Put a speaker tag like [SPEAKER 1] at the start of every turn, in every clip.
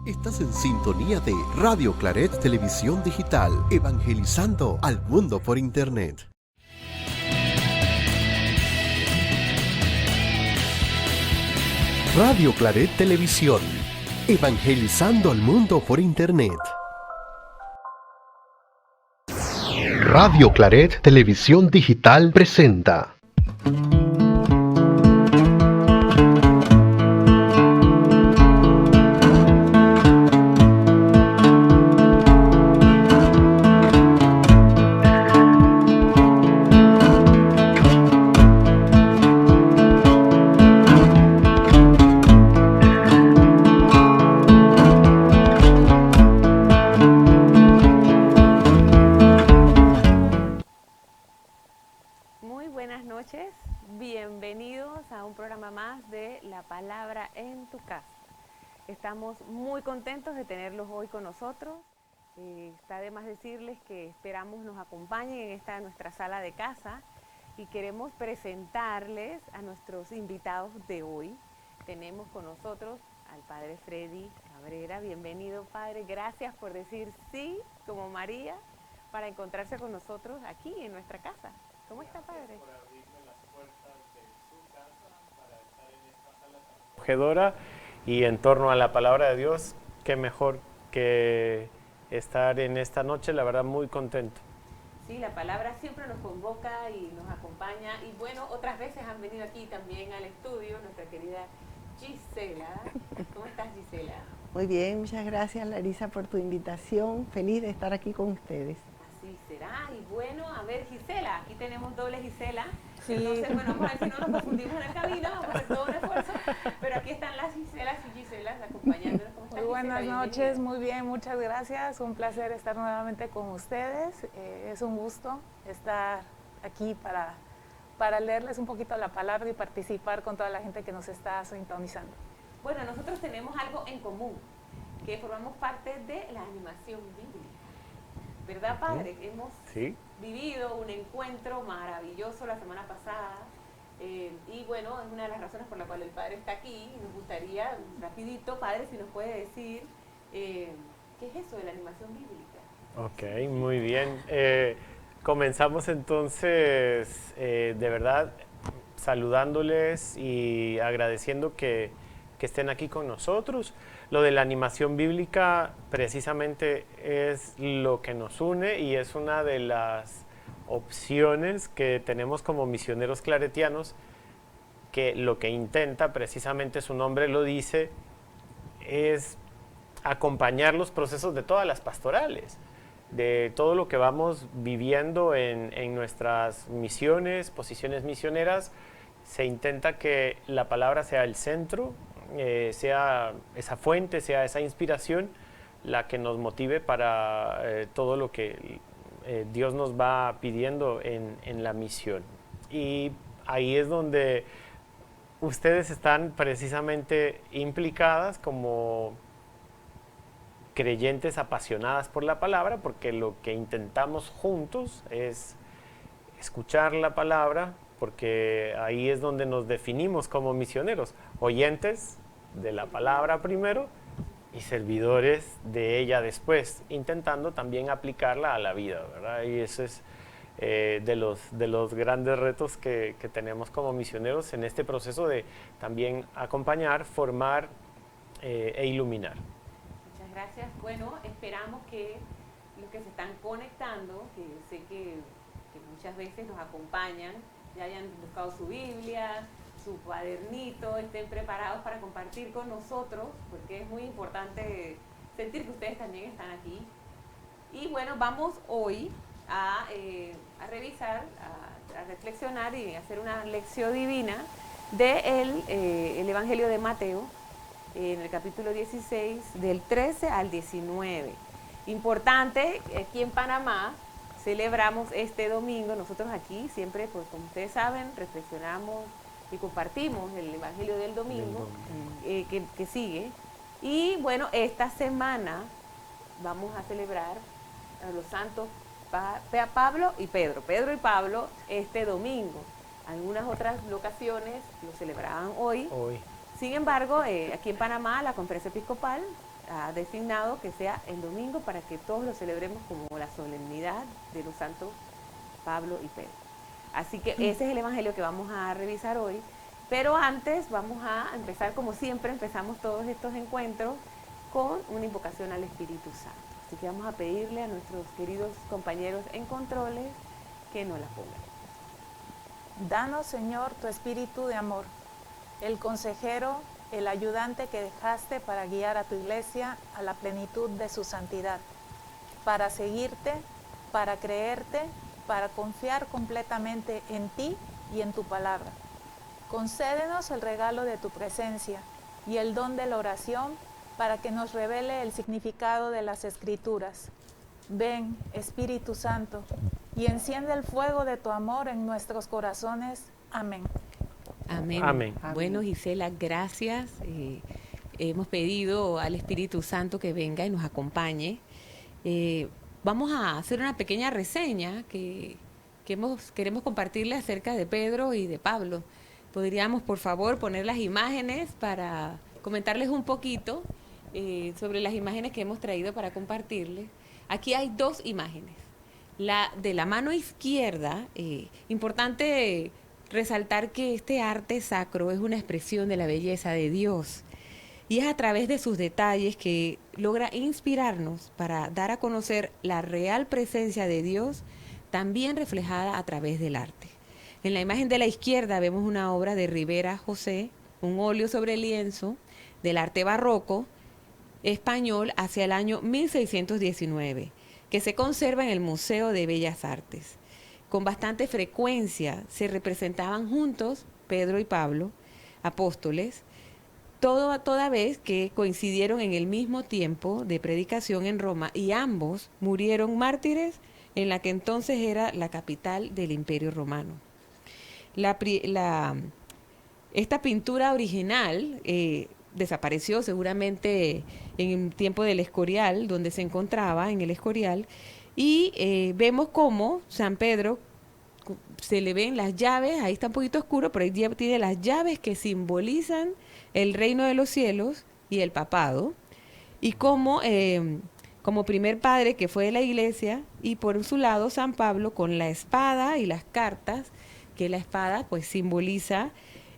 [SPEAKER 1] Estás en sintonía de Radio Claret Televisión Digital, evangelizando al mundo por Internet. Radio Claret Televisión, evangelizando al mundo por Internet. Radio Claret Televisión Digital presenta.
[SPEAKER 2] Palabra en tu casa. Estamos muy contentos de tenerlos hoy con nosotros. Está de más decirles que esperamos nos acompañen en esta nuestra sala de casa y queremos presentarles a nuestros invitados de hoy. Tenemos con nosotros al Padre Freddy Cabrera. Bienvenido, Padre. Gracias por decir sí, como María, para encontrarse con nosotros aquí en nuestra casa. ¿Cómo está, Padre?
[SPEAKER 3] Y en torno a la palabra de Dios, qué mejor que estar en esta noche, la verdad muy contento.
[SPEAKER 2] Sí, la palabra siempre nos convoca y nos acompaña, y bueno, otras veces han venido aquí también al estudio nuestra querida Gisela. ¿Cómo estás, Gisela?
[SPEAKER 4] Muy bien, muchas gracias, Larisa, por tu invitación, feliz de estar aquí con ustedes.
[SPEAKER 2] Así será. Y bueno, a ver, Gisela, aquí tenemos doble Gisela.
[SPEAKER 5] Sí.
[SPEAKER 2] Entonces, bueno, vamos a ver si no nos confundimos en el camino, vamos a hacer todo un esfuerzo. Pero aquí están las Giselas y Giselas acompañándonos. ¿Cómo estás,
[SPEAKER 5] Muy buenas
[SPEAKER 2] Gisela?
[SPEAKER 5] noches, muy bien, muchas gracias. Un placer estar nuevamente con ustedes. Es un gusto estar aquí para leerles un poquito la palabra y participar con toda la gente que nos está sintonizando.
[SPEAKER 2] Bueno, nosotros tenemos algo en común, que formamos parte de la animación bíblica. ¿Verdad, Padre? Hemos vivido un encuentro maravilloso la semana pasada y bueno, es una de las razones por la cual el Padre está aquí. Nos gustaría, rapidito, Padre, si nos puede decir qué es eso de la animación bíblica.
[SPEAKER 3] Ok, muy bien. Comenzamos entonces, de verdad, saludándoles y agradeciendo que estén aquí con nosotros. Lo de la animación bíblica precisamente es lo que nos une y es una de las opciones que tenemos como misioneros claretianos, que lo que intenta, precisamente su nombre lo dice, es acompañar los procesos de todas las pastorales, de todo lo que vamos viviendo en nuestras misiones, posiciones misioneras. Se intenta que la palabra sea el centro, sea esa fuente, sea esa inspiración la que nos motive para todo lo que Dios nos va pidiendo en la misión. Y ahí es donde ustedes están precisamente implicadas como creyentes apasionadas por la palabra, porque lo que intentamos juntos es escuchar la palabra, porque ahí es donde nos definimos como misioneros, oyentes de la palabra primero y servidores de ella después, intentando también aplicarla a la vida, ¿verdad? Y eso es de los grandes retos que tenemos como misioneros en este proceso de también acompañar, formar e iluminar.
[SPEAKER 2] Muchas gracias. Bueno, esperamos que los que se están conectando, que sé que muchas veces nos acompañan, ya hayan buscado su Biblia, su cuadernito, estén preparados para compartir con nosotros, porque es muy importante sentir que ustedes también están aquí. Y bueno, vamos hoy a revisar, a reflexionar y hacer una lección divina del el Evangelio de Mateo, en el capítulo 16, del 13 al 19. Importante, aquí en Panamá celebramos este domingo, nosotros aquí siempre, pues como ustedes saben, reflexionamos y compartimos el Evangelio del domingo que sigue. Y bueno, esta semana vamos a celebrar a los santos Pablo y Pedro. Pedro y Pablo este domingo. Algunas otras locaciones lo celebraban hoy. Sin embargo, aquí en Panamá la Conferencia Episcopal ha designado que sea el domingo para que todos lo celebremos como la solemnidad de los santos Pablo y Pedro. Así que ese es el evangelio que vamos a revisar hoy. Pero antes vamos a empezar, como siempre empezamos todos estos encuentros, con una invocación al Espíritu Santo. Así que vamos a pedirle a nuestros queridos compañeros en controles que nos la pongan.
[SPEAKER 5] Danos, Señor, tu espíritu de amor, el consejero, el ayudante que dejaste para guiar a tu iglesia a la plenitud de su santidad, para seguirte, para creerte, para confiar completamente en ti y en tu palabra. Concédenos el regalo de tu presencia y el don de la oración para que nos revele el significado de las Escrituras. Ven, Espíritu Santo, y enciende el fuego de tu amor en nuestros corazones. Amén.
[SPEAKER 2] Amén.
[SPEAKER 3] Amén.
[SPEAKER 2] Bueno, Gisela, gracias. Hemos pedido al Espíritu Santo que venga y nos acompañe. Vamos a hacer una pequeña reseña que queremos compartirle acerca de Pedro y de Pablo. ¿Podríamos, por favor, poner las imágenes para comentarles un poquito sobre las imágenes que hemos traído para compartirles? Aquí hay dos imágenes. La de la mano izquierda, importante resaltar que este arte sacro es una expresión de la belleza de Dios y es a través de sus detalles que logra inspirarnos para dar a conocer la real presencia de Dios, también reflejada a través del arte. En la imagen de la izquierda vemos una obra de Rivera José, un óleo sobre lienzo del arte barroco español hacia el año 1619, que se conserva en el Museo de Bellas Artes. Con bastante frecuencia se representaban juntos Pedro y Pablo, apóstoles, toda vez que coincidieron en el mismo tiempo de predicación en Roma y ambos murieron mártires en la que entonces era la capital del Imperio Romano. Esta pintura original desapareció seguramente en el tiempo del Escorial, donde se encontraba en el Escorial, y vemos cómo San Pedro se le ven las llaves, ahí está un poquito oscuro, pero ahí tiene las llaves que simbolizan el reino de los cielos y el papado, y como primer padre que fue de la iglesia, y por su lado San Pablo con la espada y las cartas, que la espada pues simboliza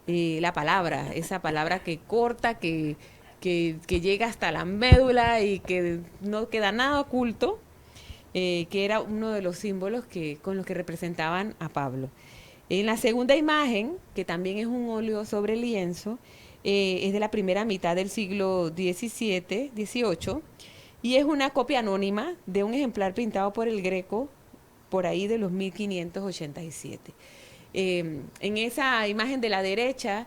[SPEAKER 2] la palabra, esa palabra que corta, que llega hasta la médula y que no queda nada oculto, que era uno de los símbolos con los que representaban a Pablo. En la segunda imagen, que también es un óleo sobre lienzo, es de la primera mitad del siglo XVII, y es una copia anónima de un ejemplar pintado por el Greco por ahí de los 1587. En esa imagen de la derecha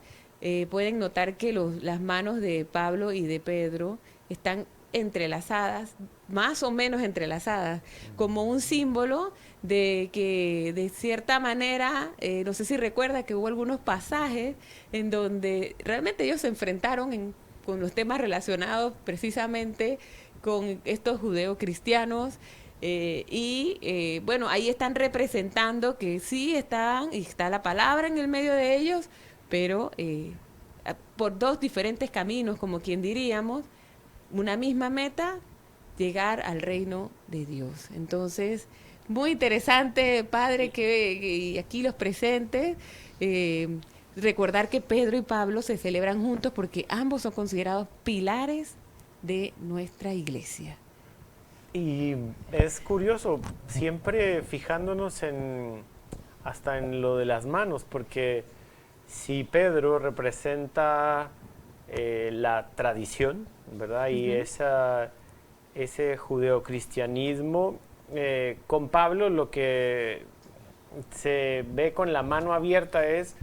[SPEAKER 2] pueden notar que las manos de Pablo y de Pedro están entrelazadas, más o menos entrelazadas, como un símbolo de que de cierta manera, no sé si recuerda que hubo algunos pasajes en donde realmente ellos se enfrentaron con los temas relacionados precisamente con estos judeocristianos. Bueno, ahí están representando que sí está la palabra en el medio de ellos, pero por dos diferentes caminos, como quien diríamos, una misma meta, llegar al reino de Dios. Entonces, muy interesante, Padre, que aquí los presentes, recordar que Pedro y Pablo se celebran juntos porque ambos son considerados pilares de nuestra iglesia.
[SPEAKER 3] Y es curioso, siempre fijándonos hasta en lo de las manos, porque si Pedro representa la tradición, ¿verdad? Y ese judeocristianismo, con Pablo lo que se ve con la mano abierta es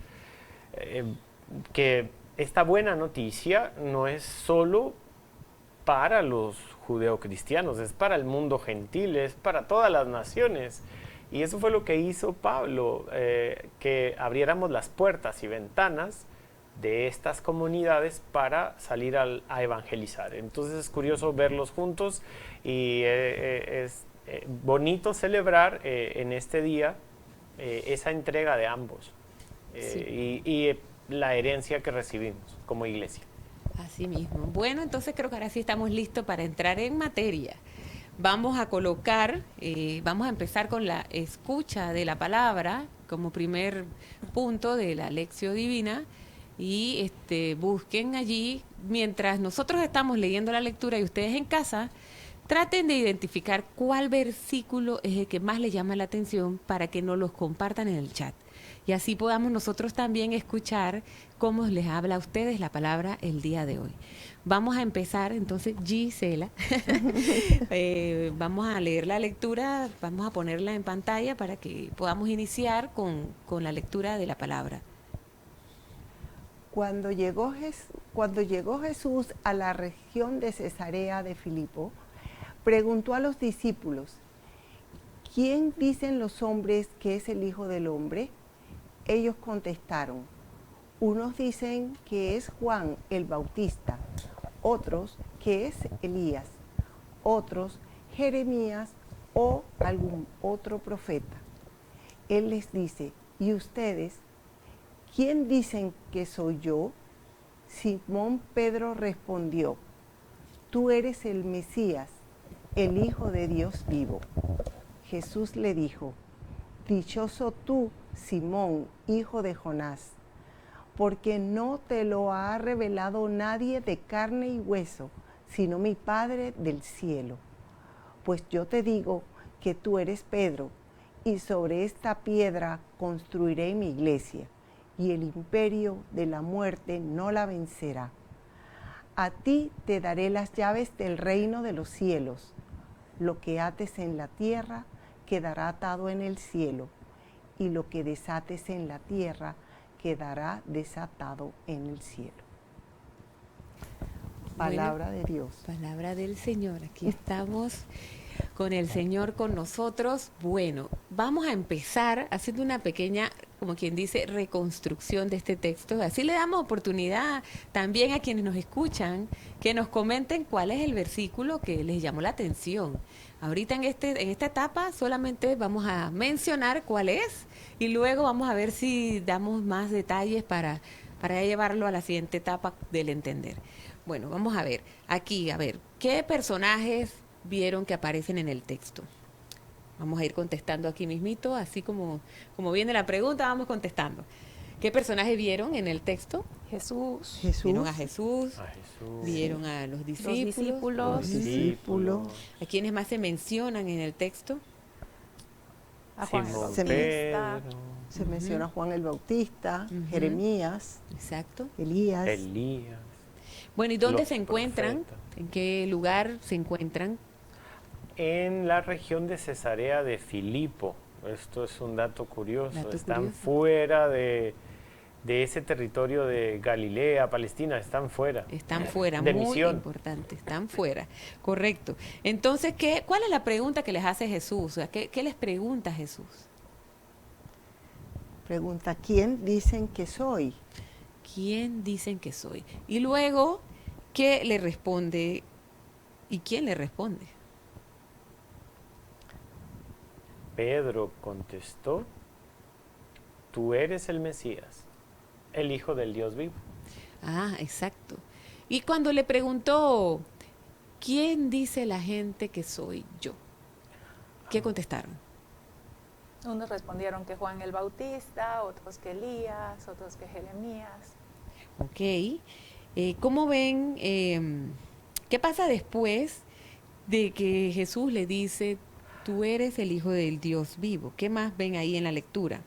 [SPEAKER 3] que esta buena noticia no es solo para los judeocristianos, es para el mundo gentil, es para todas las naciones. Y eso fue lo que hizo Pablo, que abriéramos las puertas y ventanas de estas comunidades para salir a evangelizar. Entonces es curioso verlos juntos y es bonito celebrar en este día esa entrega de ambos.
[SPEAKER 2] Sí.
[SPEAKER 3] Y la herencia que recibimos como iglesia.
[SPEAKER 2] Así mismo. Bueno, entonces creo que ahora sí estamos listos para entrar en materia. Vamos a vamos a empezar con la escucha de la palabra como primer punto de la lección divina y busquen allí, mientras nosotros estamos leyendo la lectura y ustedes en casa, traten de identificar cuál versículo es el que más les llama la atención para que nos los compartan en el chat. Y así podamos nosotros también escuchar cómo les habla a ustedes la palabra el día de hoy. Vamos a empezar entonces, Gisela. Vamos a leer la lectura, vamos a ponerla en pantalla para que podamos iniciar con la lectura de la palabra.
[SPEAKER 4] Cuando llegó Jesús a la región de Cesarea de Filipo, preguntó a los discípulos, ¿quién dicen los hombres que es el Hijo del Hombre? Ellos contestaron, unos dicen que es Juan el Bautista, otros que es Elías, otros Jeremías o algún otro profeta. Él les dice, ¿y ustedes? ¿Quién dicen que soy yo? Simón Pedro respondió, tú eres el Mesías, el Hijo de Dios vivo. Jesús le dijo, dichoso tú, Simón, hijo de Jonás, porque no te lo ha revelado nadie de carne y hueso, sino mi Padre del cielo. Pues yo te digo que tú eres Pedro, y sobre esta piedra construiré mi iglesia, y el imperio de la muerte no la vencerá. A ti te daré las llaves del reino de los cielos. Lo que ates en la tierra quedará atado en el cielo, y lo que desates en la tierra quedará desatado en el cielo. Palabra de Dios.
[SPEAKER 2] Palabra del Señor. Aquí estamos con el Señor con nosotros. Bueno, vamos a empezar haciendo una pequeña, como quien dice, reconstrucción de este texto. Así le damos oportunidad también a quienes nos escuchan que nos comenten cuál es el versículo que les llamó la atención. Ahorita en esta etapa solamente vamos a mencionar cuál es y luego vamos a ver si damos más detalles para llevarlo a la siguiente etapa del entender. Bueno, vamos a ver, aquí, ¿qué personajes vieron que aparecen en el texto? Vamos a ir contestando aquí mismito, así como viene la pregunta, vamos contestando. ¿Qué personajes vieron en el texto?
[SPEAKER 5] Jesús.
[SPEAKER 2] Vieron a Jesús, vieron a los discípulos. ¿A quiénes más se mencionan en el texto?
[SPEAKER 5] A Juan el
[SPEAKER 3] Simón
[SPEAKER 5] Bautista.
[SPEAKER 3] Pedro.
[SPEAKER 4] Se menciona Juan el Bautista, Jeremías,
[SPEAKER 2] Exacto.
[SPEAKER 4] Elías.
[SPEAKER 2] Bueno, ¿y dónde
[SPEAKER 3] Los
[SPEAKER 2] se encuentran?
[SPEAKER 3] profetas.
[SPEAKER 2] ¿En qué lugar se encuentran?
[SPEAKER 3] En la región de Cesarea de Filipo. Esto es un dato curioso. Están
[SPEAKER 2] curioso.
[SPEAKER 3] fuera de ese territorio de Galilea, Palestina, están fuera.
[SPEAKER 2] Están fuera,
[SPEAKER 3] de
[SPEAKER 2] muy
[SPEAKER 3] misión.
[SPEAKER 2] importante, están fuera. Correcto. Entonces, ¿cuál es la pregunta que les hace Jesús? O sea, ¿qué les pregunta Jesús?
[SPEAKER 4] Pregunta, ¿quién dicen que soy?
[SPEAKER 2] ¿Quién dicen que soy? Y luego, ¿qué le responde? ¿Y quién le responde?
[SPEAKER 3] Pedro contestó, tú eres el Mesías, el Hijo del Dios vivo.
[SPEAKER 2] Ah, exacto. Y cuando le preguntó, ¿quién dice la gente que soy yo? ¿Qué contestaron?
[SPEAKER 5] Unos respondieron que Juan el Bautista, otros que Elías, otros que Jeremías.
[SPEAKER 2] Ok. ¿Cómo ven? ¿Qué pasa después de que Jesús le dice, tú eres el Hijo del Dios vivo? ¿Qué más ven ahí en la lectura?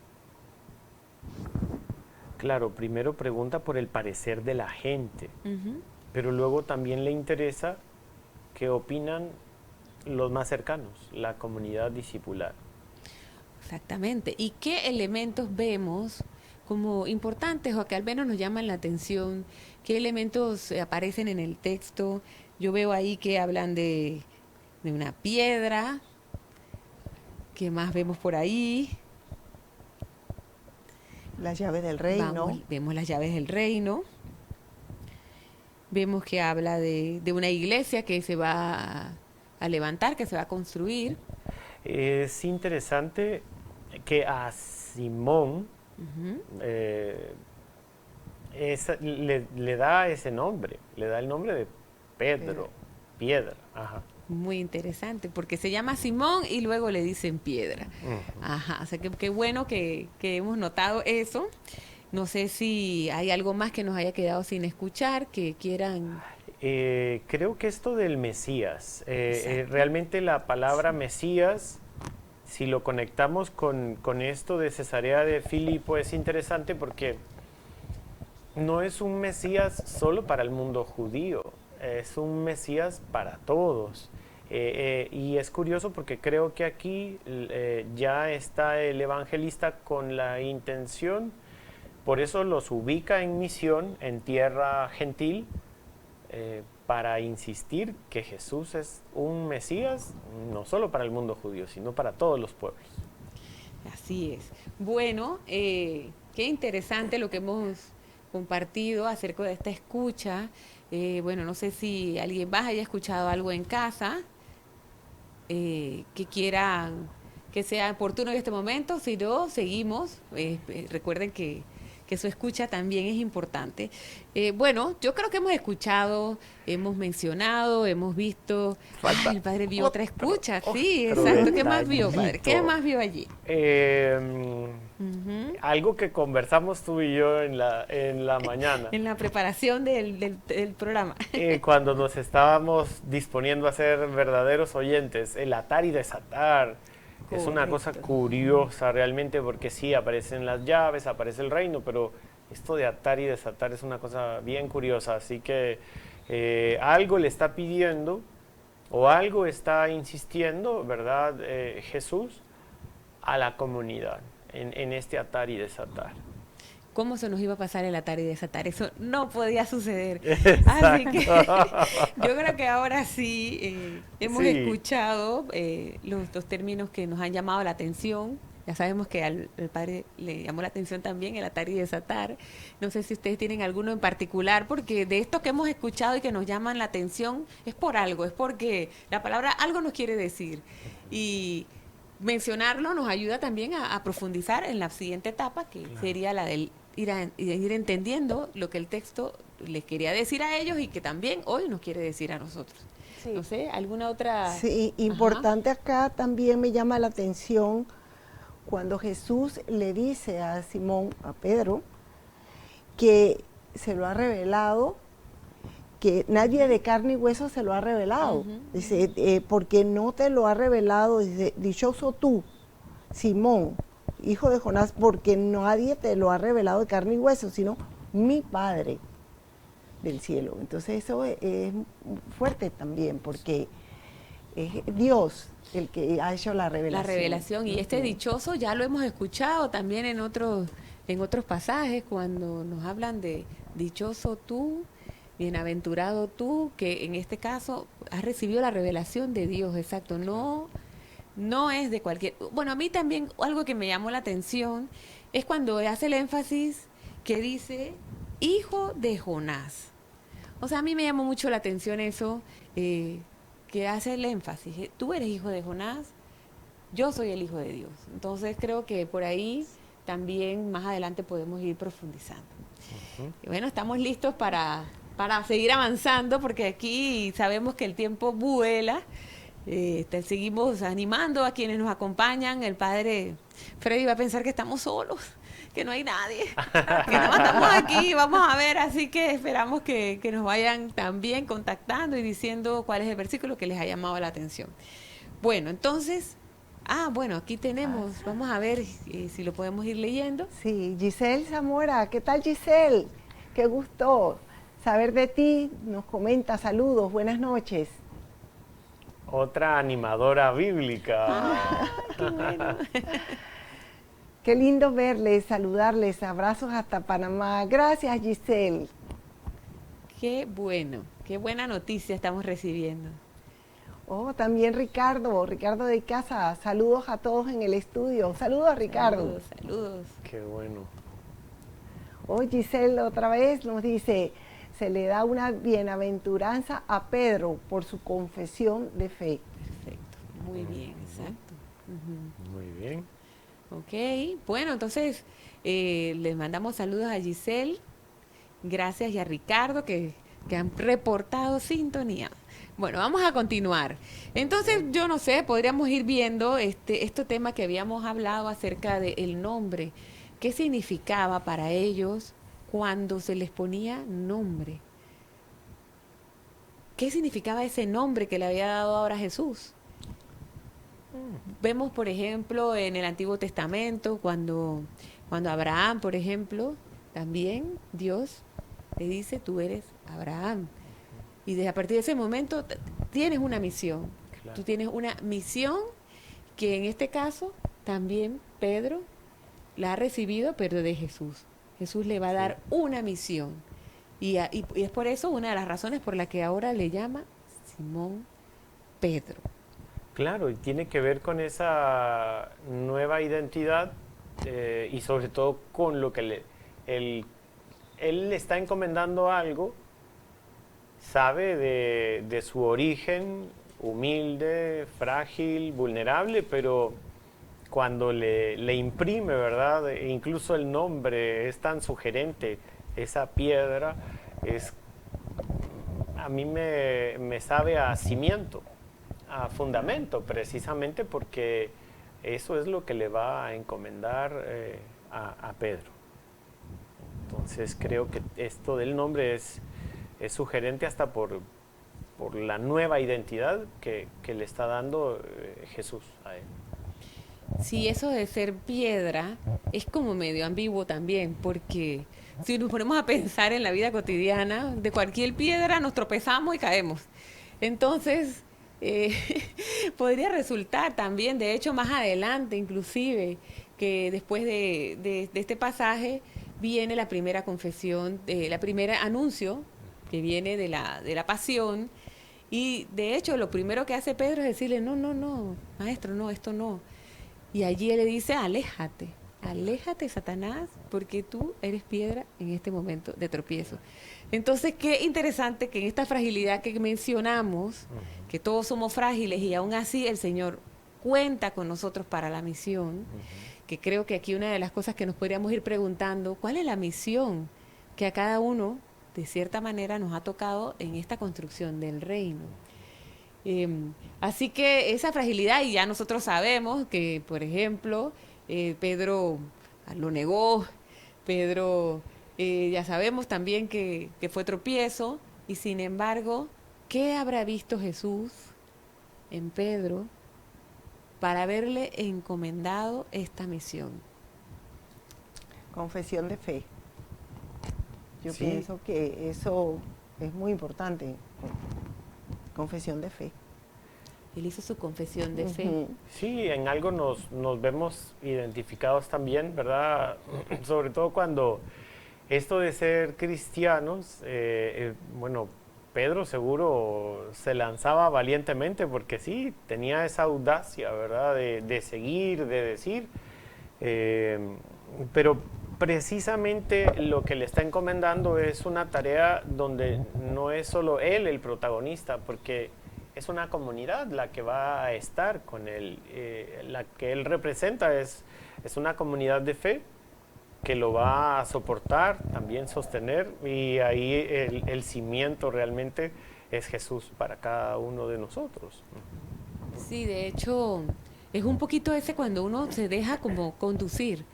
[SPEAKER 3] Claro, primero pregunta por el parecer de la gente,
[SPEAKER 2] Ujú.
[SPEAKER 3] pero luego también le interesa qué opinan los más cercanos, la comunidad discipular.
[SPEAKER 2] Exactamente. ¿Y qué elementos vemos como importantes o que al menos nos llaman la atención? ¿Qué elementos aparecen en el texto? Yo veo ahí que hablan de una piedra. ¿Qué más vemos por ahí?
[SPEAKER 4] Las llaves del reino.
[SPEAKER 2] Vemos las llaves del reino. Vemos que habla de una iglesia que se va a levantar, que se va a construir.
[SPEAKER 3] Es interesante que a Simón,
[SPEAKER 2] Ujú.
[SPEAKER 3] le da ese nombre, le da el nombre de Pedro, piedra. Ajá.
[SPEAKER 2] Muy interesante, porque se llama Simón y luego le dicen piedra. Ajá, o sea que qué bueno que hemos notado eso. No sé si hay algo más que nos haya quedado sin escuchar, que quieran...
[SPEAKER 3] Creo que esto del Mesías, realmente la palabra Mesías, si lo conectamos con esto de Cesarea de Filipo, es interesante porque no es un Mesías solo para el mundo judío, es un Mesías para todos. Y es curioso porque creo que aquí ya está el evangelista con la intención, por eso los ubica en misión en tierra gentil, para insistir que Jesús es un Mesías no solo para el mundo judío, sino para todos los pueblos.
[SPEAKER 2] Así es. Bueno, qué interesante lo que hemos compartido acerca de esta escucha. Bueno, no sé si alguien más haya escuchado algo en casa que quieran que sea oportuno en este momento. Si no, seguimos. Recuerden que su escucha también es importante. Bueno, yo creo que hemos escuchado, hemos mencionado, hemos visto...
[SPEAKER 3] Falta
[SPEAKER 2] el padre vio otra escucha, sí,
[SPEAKER 3] otro
[SPEAKER 2] exacto. ¿Qué más vio, padre?
[SPEAKER 3] detallito.
[SPEAKER 2] ¿Qué más vio allí?
[SPEAKER 3] Algo que conversamos tú y yo en la mañana.
[SPEAKER 2] En la preparación del programa.
[SPEAKER 3] Cuando nos estábamos disponiendo a ser verdaderos oyentes, el atar y desatar. Es una cosa
[SPEAKER 2] Correcto.
[SPEAKER 3] curiosa realmente, porque sí, aparecen las llaves, aparece el reino, pero esto de atar y desatar es una cosa bien curiosa. Así que algo le está pidiendo o algo está insistiendo, ¿verdad? Jesús a la comunidad en este atar y desatar.
[SPEAKER 2] ¿Cómo se nos iba a pasar el atar y desatar? Eso no podía suceder.
[SPEAKER 3] Exacto.
[SPEAKER 2] Así que yo creo que ahora sí hemos
[SPEAKER 3] Sí.
[SPEAKER 2] escuchado los términos que nos han llamado la atención. Ya sabemos que al padre le llamó la atención también el atar y desatar. No sé si ustedes tienen alguno en particular, porque de estos que hemos escuchado y que nos llaman la atención es por algo, es porque la palabra algo nos quiere decir. Y mencionarlo nos ayuda también a profundizar en la siguiente etapa, que sería la del ir entendiendo lo que el texto les quería decir a ellos y que también hoy nos quiere decir a nosotros.
[SPEAKER 5] Sí.
[SPEAKER 2] No sé, ¿alguna otra?
[SPEAKER 4] Sí, importante acá también me llama la atención cuando Jesús le dice a Simón, a Pedro, que se lo ha revelado, que nadie de carne y hueso se lo ha revelado. Dice, porque no te lo ha revelado, dice, dichoso tú, Simón, hijo de Jonás, porque nadie te lo ha revelado de carne y hueso, sino mi Padre del cielo. Entonces eso es fuerte también, porque es Dios el que ha hecho la revelación.
[SPEAKER 2] La revelación. Y este dichoso ya lo hemos escuchado también en otros pasajes, cuando nos hablan de dichoso tú, bienaventurado tú, que en este caso has recibido la revelación de Dios, exacto. No es de cualquier... Bueno, a mí también algo que me llamó la atención es cuando hace el énfasis que dice hijo de Jonás. O sea, a mí me llamó mucho la atención eso, que hace el énfasis. Tú eres hijo de Jonás, yo soy el hijo de Dios. Entonces creo que por ahí también más adelante podemos ir profundizando. Y bueno, estamos listos para seguir avanzando, porque aquí sabemos que el tiempo vuela. Seguimos animando a quienes nos acompañan. El padre Freddy va a pensar que estamos solos, que no hay nadie, que nada más estamos aquí, vamos a ver, así que esperamos que nos vayan también contactando y diciendo cuál es el versículo que les ha llamado la atención. Bueno, entonces, bueno, aquí tenemos, vamos a ver si lo podemos ir leyendo.
[SPEAKER 4] Sí, Giselle Zamora, ¿qué tal Giselle? Qué gusto saber de ti, nos comenta, saludos, buenas noches.
[SPEAKER 3] Otra animadora bíblica.
[SPEAKER 2] Qué bueno.
[SPEAKER 4] Qué lindo verles, saludarles, abrazos hasta Panamá. Gracias, Giselle.
[SPEAKER 2] Qué bueno, qué buena noticia estamos recibiendo.
[SPEAKER 4] Oh, también Ricardo de casa. Saludos a todos en el estudio. Saludos, Ricardo.
[SPEAKER 2] Saludos.
[SPEAKER 3] Qué bueno.
[SPEAKER 4] Oh, Giselle otra vez nos dice, se le da una bienaventuranza a Pedro por su confesión de fe.
[SPEAKER 2] Perfecto, muy bien, exacto.
[SPEAKER 3] Muy bien.
[SPEAKER 2] Ok, bueno, entonces les mandamos saludos a Giselle Gracias y a Ricardo que han reportado sintonía. Bueno, vamos a continuar. Entonces, yo no sé, podríamos ir viendo este tema que habíamos hablado acerca del nombre. ¿Qué significaba para ellos cuando se les ponía nombre? ¿Qué significaba ese nombre que le había dado ahora Jesús? Vemos, por ejemplo, en el Antiguo Testamento, cuando Abraham, por ejemplo, también Dios le dice, tú eres Abraham. Y desde a partir de ese momento tienes una misión.
[SPEAKER 3] Claro.
[SPEAKER 2] Tú tienes una misión que en este caso también Pedro la ha recibido, pero de Jesús. Jesús le va a dar una misión. Y es por eso una de las razones por la que ahora le llama Simón Pedro.
[SPEAKER 3] Claro, y tiene que ver con esa nueva identidad y sobre todo con lo que él le está encomendando algo, sabe de su origen humilde, frágil, vulnerable, pero cuando le imprime, ¿verdad? E incluso el nombre es tan sugerente, esa piedra, a mí me sabe a cimiento, a fundamento, precisamente porque eso es lo que le va a encomendar a Pedro. Entonces creo que esto del nombre es sugerente hasta por la nueva identidad que le está dando Jesús a él.
[SPEAKER 2] Sí, eso de ser piedra es como medio ambiguo también, porque si nos ponemos a pensar en la vida cotidiana, de cualquier piedra nos tropezamos y caemos. Entonces, podría resultar también, de hecho más adelante inclusive, que después de este pasaje viene la primera confesión, la primera anuncio que viene de la pasión, y de hecho lo primero que hace Pedro es decirle, no, maestro, no, esto no. Y allí él le dice, aléjate, Satanás, porque tú eres piedra en este momento de tropiezo. Entonces, qué interesante que en esta fragilidad que mencionamos, que todos somos frágiles y aún así el Señor cuenta con nosotros para la misión, que creo que aquí una de las cosas que nos podríamos ir preguntando, ¿cuál es la misión que a cada uno, de cierta manera, nos ha tocado en esta construcción del reino? Así que esa fragilidad, y ya nosotros sabemos que, por ejemplo, Pedro lo negó, Pedro ya sabemos también que fue tropiezo, y sin embargo, ¿qué habrá visto Jesús en Pedro para haberle encomendado esta misión?
[SPEAKER 4] Confesión de fe. Yo
[SPEAKER 3] Sí.
[SPEAKER 4] pienso que eso es muy importante. Confesión de fe.
[SPEAKER 2] Él hizo su confesión de fe.
[SPEAKER 4] Ujú.
[SPEAKER 3] Sí, en algo nos vemos identificados también, ¿verdad? Sobre todo cuando esto de ser cristianos, bueno, Pedro seguro se lanzaba valientemente porque sí, tenía esa audacia, ¿verdad? De seguir, de decir, pero precisamente lo que le está encomendando es una tarea donde no es solo él el protagonista, porque es una comunidad la que va a estar con él, la que él representa es una comunidad de fe que lo va a soportar, también sostener, y ahí el cimiento realmente es Jesús para cada uno de nosotros.
[SPEAKER 2] Sí, de hecho, es un poquito ese cuando uno se deja como conducir.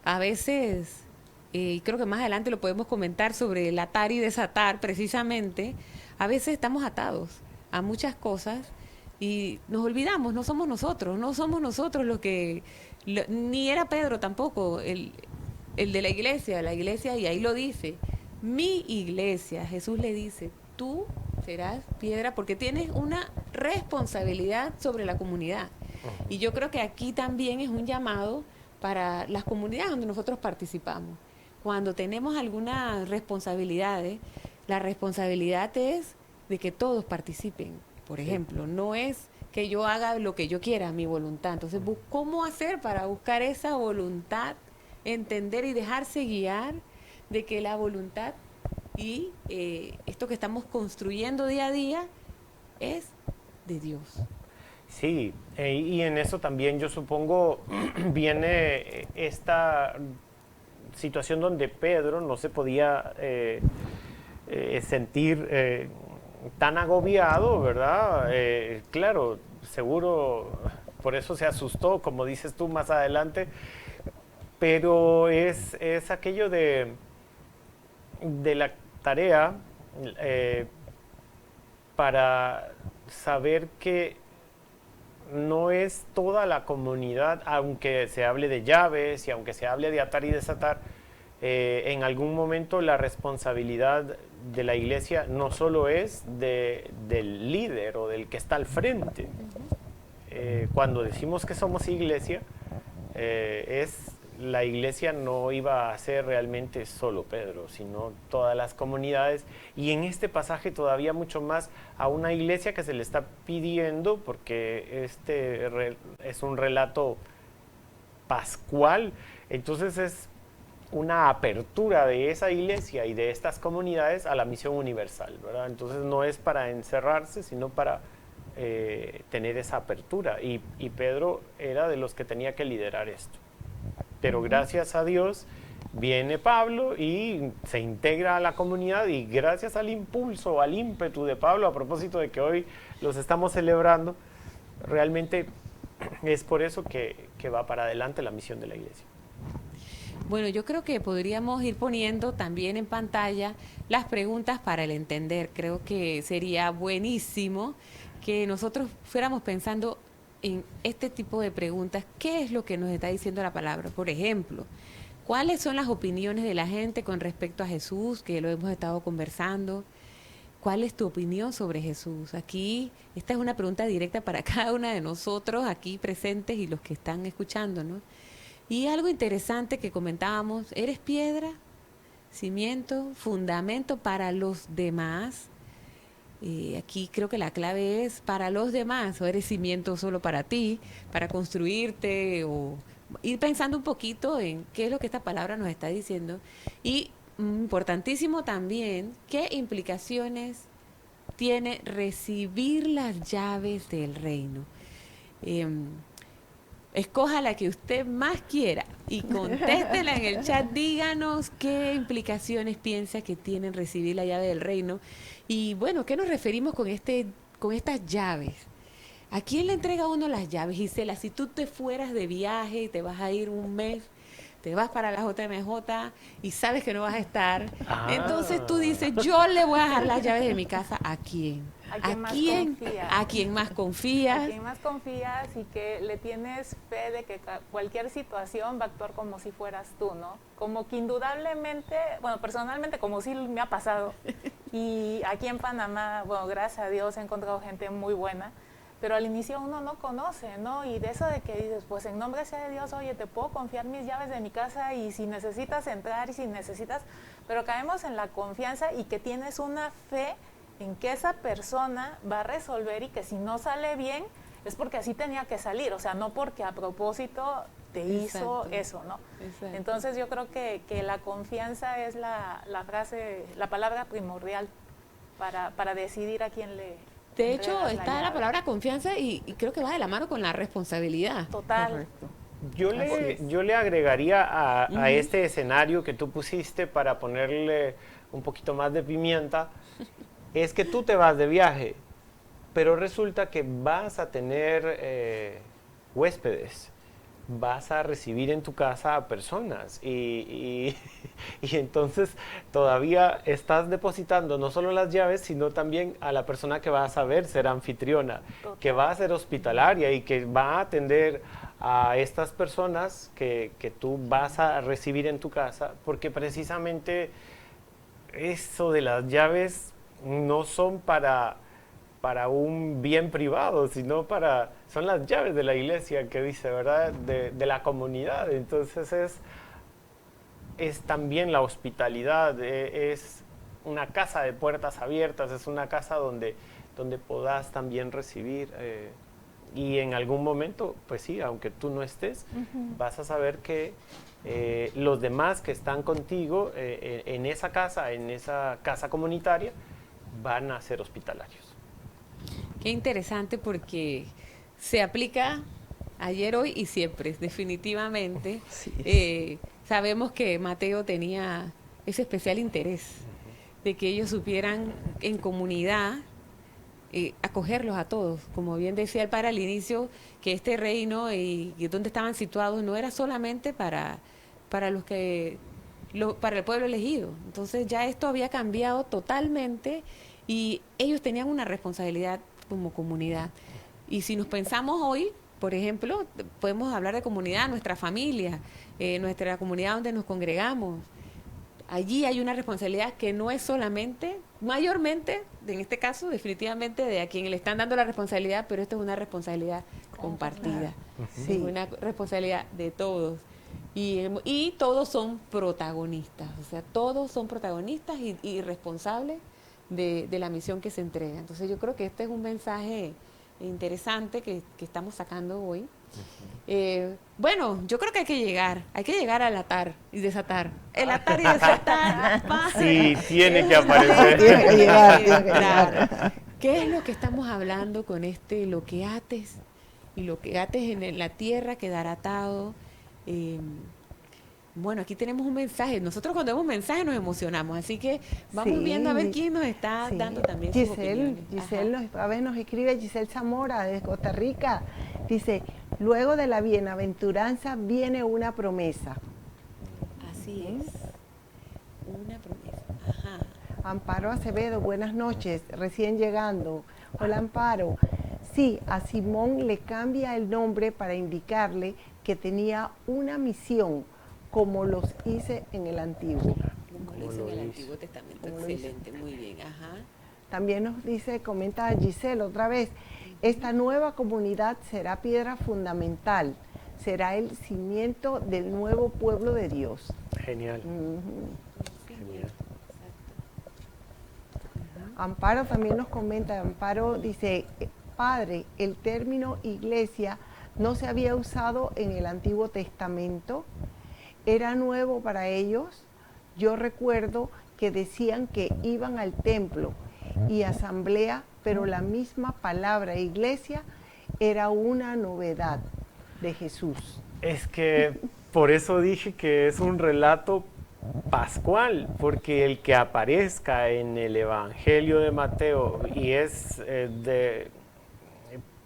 [SPEAKER 2] A veces, y creo que más adelante lo podemos comentar sobre el atar y desatar precisamente, a veces estamos atados a muchas cosas y nos olvidamos, no somos nosotros lo que, ni era Pedro tampoco, el de la iglesia, y ahí lo dice, mi iglesia, Jesús le dice, tú serás piedra porque tienes una responsabilidad sobre la comunidad. Y yo creo que aquí también es un llamado para las comunidades donde nosotros participamos. Cuando tenemos algunas responsabilidades, la responsabilidad es de que todos participen. Por ejemplo, no es que yo haga lo que yo quiera, mi voluntad. Entonces, ¿cómo hacer para buscar esa voluntad, entender y dejarse guiar de que la voluntad y esto que estamos construyendo día a día es de Dios?
[SPEAKER 3] Sí, y en eso también yo supongo viene esta situación donde Pedro no se podía sentir tan agobiado, ¿verdad? Claro, seguro por eso se asustó, como dices tú más adelante, pero es aquello de la tarea para saber que no es toda la comunidad, aunque se hable de llaves y aunque se hable de atar y desatar, en algún momento la responsabilidad de la iglesia no solo es del líder o del que está al frente. Cuando decimos que somos iglesia, la iglesia no iba a ser realmente solo Pedro, sino todas las comunidades, y en este pasaje todavía mucho más a una iglesia que se le está pidiendo, porque es un relato pascual, entonces es una apertura de esa iglesia y de estas comunidades a la misión universal, ¿verdad? Entonces no es para encerrarse, sino para tener esa apertura, y Pedro era de los que tenía que liderar esto. Pero gracias a Dios viene Pablo y se integra a la comunidad, y gracias al impulso, al ímpetu de Pablo, a propósito de que hoy los estamos celebrando, realmente es por eso que va para adelante la misión de la iglesia.
[SPEAKER 2] Bueno, yo creo que podríamos ir poniendo también en pantalla las preguntas para el entender. Creo que sería buenísimo que nosotros fuéramos pensando en este tipo de preguntas. ¿Qué es lo que nos está diciendo la palabra? Por ejemplo, ¿cuáles son las opiniones de la gente con respecto a Jesús, que lo hemos estado conversando? ¿Cuál es tu opinión sobre Jesús? Aquí, esta es una pregunta directa para cada una de nosotros aquí presentes y los que están escuchando, ¿no? Y algo interesante que comentábamos, ¿eres piedra, cimiento, fundamento para los demás? Aquí creo que la clave es para los demás, o eres cimiento solo para ti, para construirte, o ir pensando un poquito en qué es lo que esta palabra nos está diciendo. Y importantísimo también, ¿qué implicaciones tiene recibir las llaves del reino? Escoja la que usted más quiera y contéstela en el chat. Díganos qué implicaciones piensa que tienen recibir la llave del reino. Y bueno, ¿qué nos referimos con estas llaves? ¿A quién le entrega uno las llaves? Gisela, si tú te fueras de viaje y te vas a ir un mes, te vas para la JMJ y sabes que no vas a estar, entonces tú dices, yo le voy a dejar las llaves de mi casa. ¿A quién? ¿A quién más confías?
[SPEAKER 5] A quien más confías y que le tienes fe de que cualquier situación va a actuar como si fueras tú, ¿no? Como que indudablemente, bueno, personalmente como sí me ha pasado. Y aquí en Panamá, bueno, gracias a Dios he encontrado gente muy buena, pero al inicio uno no conoce, ¿no? Y de eso de que dices, pues en nombre sea de Dios, oye, te puedo confiar mis llaves de mi casa y si necesitas entrar y si necesitas, pero caemos en la confianza y que tienes una fe en que esa persona va a resolver y que si no sale bien es porque así tenía que salir, o sea, no porque a propósito te hizo eso, ¿no? Exacto. Entonces yo creo que la confianza es la frase, la palabra primordial para decidir a quién le...
[SPEAKER 2] De hecho, está la palabra confianza y creo que va de la mano con la responsabilidad.
[SPEAKER 5] Total.
[SPEAKER 2] Correcto.
[SPEAKER 3] Yo le agregaría a este escenario que tú pusiste para ponerle un poquito más de pimienta, es que tú te vas de viaje, pero resulta que vas a tener huéspedes, vas a recibir en tu casa a personas y entonces todavía estás depositando no solo las llaves, sino también a la persona que va a saber ser anfitriona, que va a ser hospitalaria y que va a atender a estas personas que tú vas a recibir en tu casa, porque precisamente eso de las llaves no son para un bien privado, sino son las llaves de la iglesia que dice, ¿verdad? De la comunidad. Entonces es también la hospitalidad, es una casa de puertas abiertas, es una casa donde podás también recibir y en algún momento, pues sí, aunque tú no estés, vas a saber que los demás que están contigo en esa casa comunitaria, van a ser hospitalarios.
[SPEAKER 2] Qué interesante porque se aplica ayer, hoy y siempre, definitivamente. sabemos que Mateo tenía ese especial interés de que ellos supieran en comunidad acogerlos a todos. Como bien decía el padre al inicio, que este reino y donde estaban situados no era solamente para los que para el pueblo elegido. Entonces ya esto había cambiado totalmente y ellos tenían una responsabilidad como comunidad. Y si nos pensamos hoy, por ejemplo, podemos hablar de comunidad, nuestra familia, nuestra comunidad donde nos congregamos. Allí hay una responsabilidad que no es solamente, mayormente, en este caso, definitivamente, de a quien le están dando la responsabilidad, pero esto es una responsabilidad compartida.
[SPEAKER 4] Sí.
[SPEAKER 2] Es una responsabilidad de todos. Y todos son protagonistas, o sea, todos son protagonistas y responsables de la misión que se entrega. Entonces yo creo que este es un mensaje interesante que estamos sacando hoy. Bueno, yo creo que hay que llegar al atar y desatar. El atar y desatar.
[SPEAKER 3] Sí, tiene que aparecer.
[SPEAKER 4] Tiene que llegar.
[SPEAKER 2] ¿Qué es lo que estamos hablando con lo que ates y lo que ates en la tierra quedará atado? Bueno, aquí tenemos un mensaje. Nosotros cuando vemos mensajes nos emocionamos, así que vamos viendo a ver quién nos está dando también sus opiniones.
[SPEAKER 4] Giselle nos escribe Giselle Zamora de Costa Rica. Dice, luego de la bienaventuranza viene una promesa.
[SPEAKER 2] Así es, una promesa. Ajá.
[SPEAKER 4] Amparo Acevedo, buenas noches, recién llegando. Hola Amparo. Sí, a Simón le cambia el nombre para indicarle que tenía una misión, como los hice en el Antiguo.
[SPEAKER 2] Como lo hizo en el Antiguo Testamento, excelente, muy bien, ajá.
[SPEAKER 4] También nos comenta Giselle otra vez, esta nueva comunidad será piedra fundamental, será el cimiento del nuevo pueblo de Dios.
[SPEAKER 3] Genial.
[SPEAKER 2] Genial.
[SPEAKER 4] Amparo también nos comenta, Amparo dice, Padre, el término iglesia no se había usado en el Antiguo Testamento, era nuevo para ellos. Yo recuerdo que decían que iban al templo y asamblea, pero la misma palabra iglesia era una novedad de Jesús.
[SPEAKER 3] Es que por eso dije que es un relato pascual, porque el que aparezca en el Evangelio de Mateo y es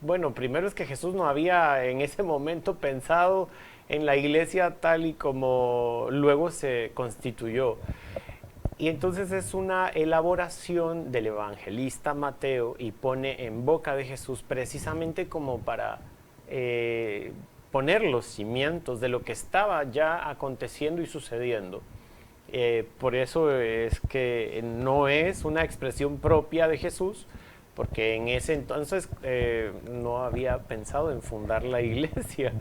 [SPEAKER 3] bueno, primero es que Jesús no había en ese momento pensado en la iglesia tal y como luego se constituyó. Y entonces es una elaboración del evangelista Mateo y pone en boca de Jesús precisamente como para poner los cimientos de lo que estaba ya aconteciendo y sucediendo. Por eso es que no es una expresión propia de Jesús, porque en ese entonces no había pensado en fundar la iglesia.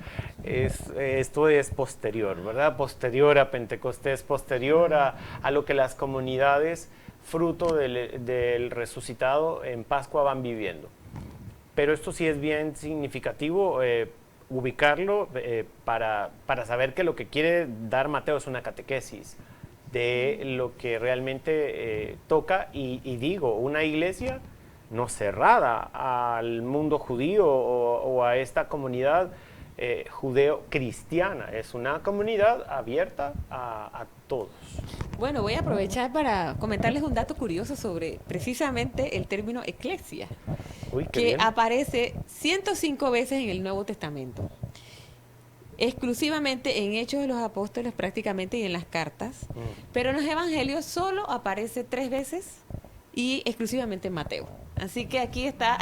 [SPEAKER 3] Esto es posterior, ¿verdad? Posterior a Pentecostés, posterior a lo que las comunidades, fruto del resucitado en Pascua, van viviendo. Pero esto sí es bien significativo ubicarlo para saber que lo que quiere dar Mateo es una catequesis de lo que realmente toca y digo, una iglesia no cerrada al mundo judío o a esta comunidad judeo-cristiana, es una comunidad abierta a todos.
[SPEAKER 2] Bueno, voy a aprovechar para comentarles un dato curioso sobre precisamente el término eclesia, que aparece 105 veces en el Nuevo Testamento, exclusivamente en Hechos de los Apóstoles prácticamente y en las cartas, pero en los Evangelios solo aparece 3 veces y exclusivamente en Mateo. Así que aquí está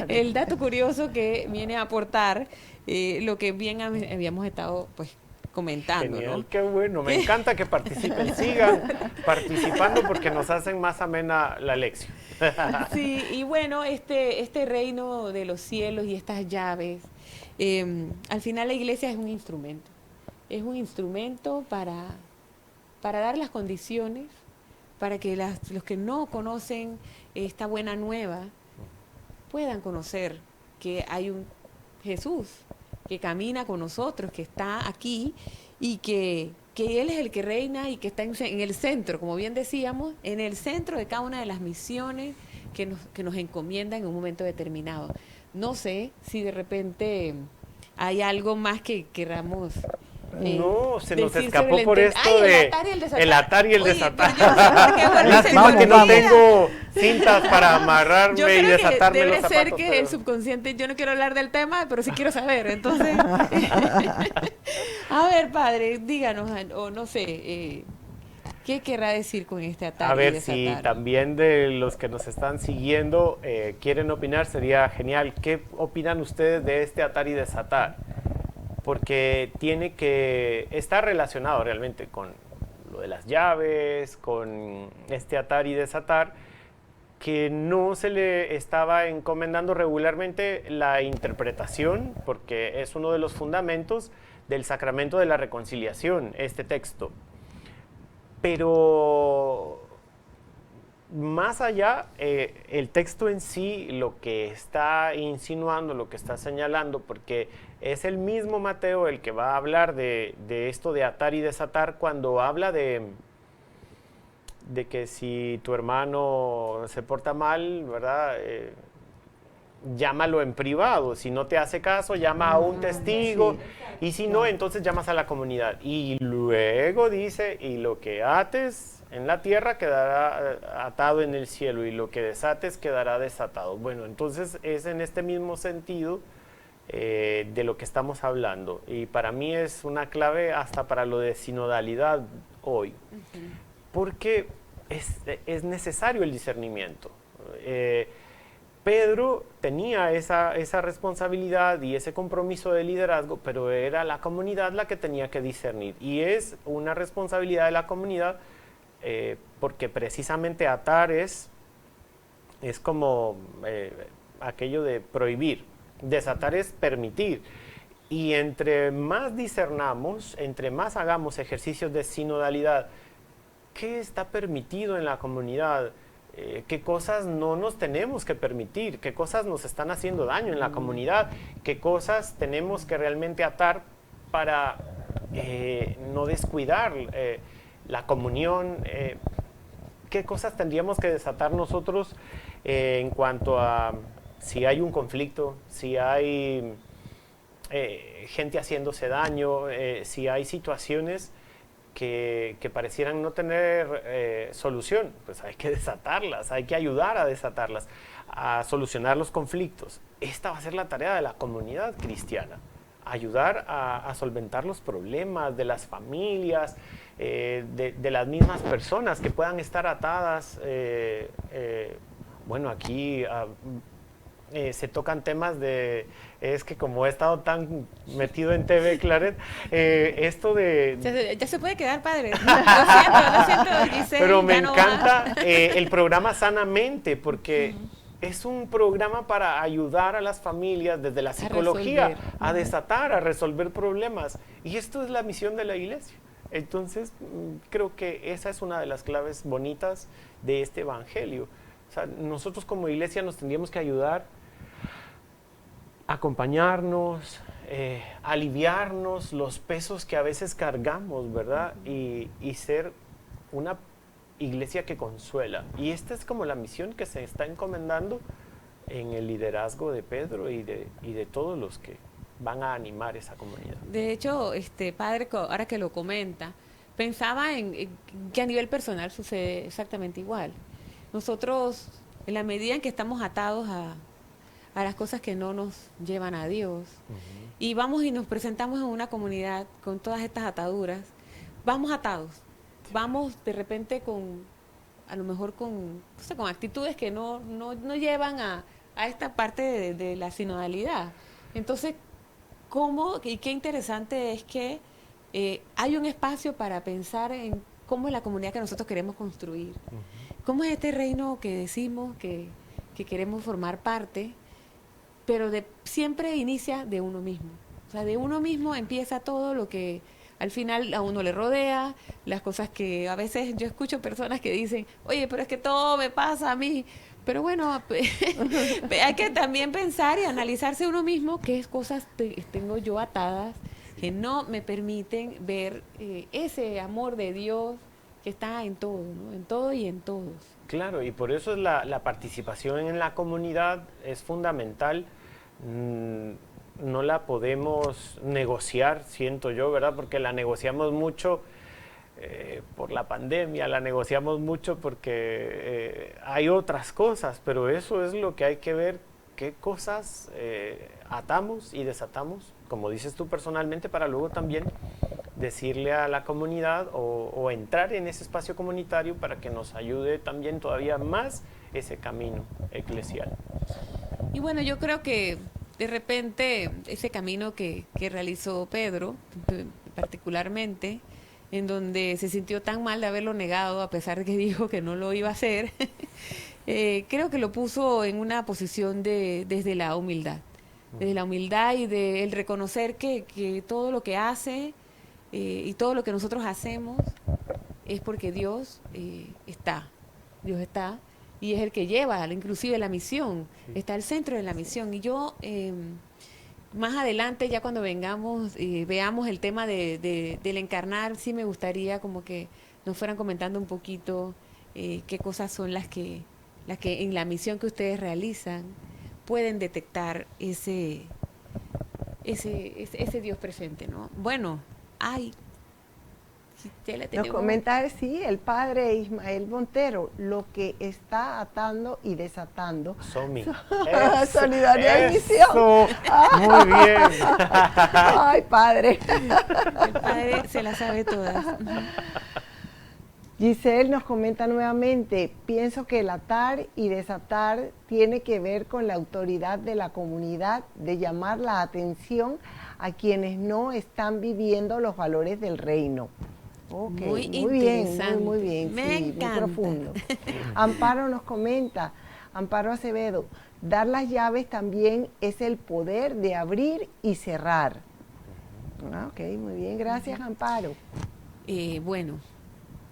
[SPEAKER 2] el dato curioso que viene a aportar lo que bien habíamos estado pues comentando.
[SPEAKER 3] Genial,
[SPEAKER 2] ¿no?
[SPEAKER 3] Qué bueno, me encanta que participen, sigan participando porque nos hacen más amena la lección.
[SPEAKER 2] Sí, y bueno, este reino de los cielos y estas llaves, al final la iglesia es un instrumento para dar las condiciones para que los que no conocen esta buena nueva puedan conocer que hay un Jesús que camina con nosotros, que está aquí y que Él es el que reina y que está en el centro, como bien decíamos, en el centro de cada una de las misiones que nos encomienda en un momento determinado. No sé si de repente hay algo más que queramos
[SPEAKER 3] No, se nos
[SPEAKER 2] decir
[SPEAKER 3] escapó
[SPEAKER 2] sobre el
[SPEAKER 3] por
[SPEAKER 2] enten-
[SPEAKER 3] esto
[SPEAKER 2] Ay,
[SPEAKER 3] de
[SPEAKER 2] el atar y el desatar.
[SPEAKER 3] el atar y el
[SPEAKER 2] Oye,
[SPEAKER 3] desatar.
[SPEAKER 2] pero yo- qué bueno,
[SPEAKER 3] Lástima
[SPEAKER 4] Vamos,
[SPEAKER 3] que no
[SPEAKER 4] vamos.
[SPEAKER 3] tengo cintas para
[SPEAKER 2] Yo
[SPEAKER 3] amarrarme y
[SPEAKER 2] creo que
[SPEAKER 3] desatarme
[SPEAKER 2] debe
[SPEAKER 3] los
[SPEAKER 2] ser
[SPEAKER 3] zapatos.
[SPEAKER 2] que
[SPEAKER 3] pero-
[SPEAKER 2] el subconsciente, yo no quiero hablar del tema, pero sí quiero saber. Entonces, a ver, padre, díganos, o no sé, ¿qué querrá decir con este atar
[SPEAKER 3] A
[SPEAKER 2] y
[SPEAKER 3] ver si
[SPEAKER 2] desatar?
[SPEAKER 3] también de los que nos están siguiendo quieren opinar, sería genial. ¿Qué opinan ustedes de este atar y desatar? Porque tiene que estar relacionado realmente con lo de las llaves, con este atar y desatar, que no se le estaba encomendando regularmente la interpretación, porque es uno de los fundamentos del sacramento de la reconciliación, este texto. Pero más allá, el texto en sí, lo que está insinuando, lo que está señalando, porque es el mismo Mateo el que va a hablar de esto de atar y desatar cuando habla de que si tu hermano se porta mal, ¿verdad? Llámalo en privado. Si no te hace caso, llama a un testigo.
[SPEAKER 4] sí.
[SPEAKER 3] Y si no, entonces llamas a la comunidad. Y luego dice, y lo que ates en la tierra quedará atado en el cielo, y lo que desates quedará desatado. Bueno, entonces es en este mismo sentido de lo que estamos hablando. Y para mí es una clave hasta para lo de sinodalidad hoy. Porque es necesario el discernimiento. Pedro tenía esa responsabilidad y ese compromiso de liderazgo, pero era la comunidad la que tenía que discernir. Y es una responsabilidad de la comunidad porque precisamente atar es como aquello de prohibir, desatar es permitir. Y entre más discernamos, entre más hagamos ejercicios de sinodalidad, ¿qué está permitido en la comunidad? ¿Qué cosas no nos tenemos que permitir? ¿Qué cosas nos están haciendo daño en la comunidad? ¿Qué cosas tenemos que realmente atar para no descuidar la comunión? ¿Qué cosas tendríamos que desatar nosotros en cuanto a si hay un conflicto, si hay gente haciéndose daño, si hay situaciones que parecieran no tener solución? Pues hay que desatarlas, hay que ayudar a desatarlas, a solucionar los conflictos. Esta va a ser la tarea de la comunidad cristiana, ayudar a solventar los problemas de las familias, de las mismas personas que puedan estar atadas. Bueno, aquí se tocan temas de, es que como he estado tan metido en TV, Claret, esto de...
[SPEAKER 2] Ya se puede quedar, padre. Lo siento, Giselle,
[SPEAKER 3] Pero me
[SPEAKER 2] ya no
[SPEAKER 3] encanta
[SPEAKER 2] va.
[SPEAKER 3] el programa Sanamente, porque es un programa para ayudar a las familias desde la psicología
[SPEAKER 2] resolver.
[SPEAKER 3] a desatar, a resolver problemas. Y esto es la misión de la iglesia. Entonces, creo que esa es una de las claves bonitas de este evangelio. O sea, nosotros como iglesia nos tendríamos que ayudar, acompañarnos, aliviarnos los pesos que a veces cargamos, ¿verdad? Y ser una iglesia que consuela. Y esta es como la misión que se está encomendando en el liderazgo de Pedro y de todos los que van a animar esa comunidad.
[SPEAKER 2] De hecho, padre, ahora que lo comenta, pensaba en que a nivel personal sucede exactamente igual. Nosotros, en la medida en que estamos atados a las cosas que no nos llevan a Dios, y vamos y nos presentamos en una comunidad con todas estas ataduras, vamos atados, vamos de repente a lo mejor con actitudes que no llevan a esta parte de la sinodalidad. Entonces, ¿cómo y qué interesante es que hay un espacio para pensar en cómo es la comunidad que nosotros queremos construir? ¿Cómo es este reino que decimos que queremos formar parte? Pero siempre inicia de uno mismo. O sea, de uno mismo empieza todo lo que al final a uno le rodea, las cosas que a veces yo escucho personas que dicen, oye, pero es que todo me pasa a mí. Pero bueno, hay que también pensar y analizarse uno mismo qué cosas tengo yo atadas que no me permiten ver ese amor de Dios que está en todo, ¿no? En todo y en todos.
[SPEAKER 3] Claro, y por eso es la participación en la comunidad es fundamental. no la podemos negociar, siento yo, ¿verdad? Porque la negociamos mucho por la pandemia, la negociamos mucho porque hay otras cosas, pero eso es lo que hay que ver, qué cosas atamos y desatamos, como dices tú personalmente, para luego también decirle a la comunidad o entrar en ese espacio comunitario para que nos ayude también todavía más ese camino eclesial.
[SPEAKER 2] Y bueno, yo creo que de repente ese camino que realizó Pedro, particularmente, en donde se sintió tan mal de haberlo negado, a pesar de que dijo que no lo iba a hacer, creo que lo puso en una posición desde la humildad. Desde la humildad y de el reconocer que todo lo que hace y todo lo que nosotros hacemos es porque Dios está. Dios está y es el que lleva inclusive la misión, está al centro de la misión. Y yo, más adelante, ya cuando vengamos, veamos el tema del encarnar, sí me gustaría como que nos fueran comentando un poquito qué cosas son las que en la misión que ustedes realizan pueden detectar ese Dios presente, ¿no? Bueno,
[SPEAKER 4] nos comenta, sí, el padre Ismael Montero, lo que está atando y desatando.
[SPEAKER 3] Somi.
[SPEAKER 4] Solidaridad y misión.
[SPEAKER 3] Muy bien.
[SPEAKER 4] Ay, padre.
[SPEAKER 2] El padre se la sabe todas.
[SPEAKER 4] Giselle nos comenta nuevamente, pienso que el atar y desatar tiene que ver con la autoridad de la comunidad de llamar la atención a quienes no están viviendo los valores del reino. Okay, muy bien, muy bien,
[SPEAKER 2] me
[SPEAKER 4] sí,
[SPEAKER 2] encanta.
[SPEAKER 4] muy profundo. Amparo nos comenta, Amparo Acevedo, dar las llaves también es el poder de abrir y cerrar. Ok, muy bien, gracias Amparo.
[SPEAKER 2] Bueno,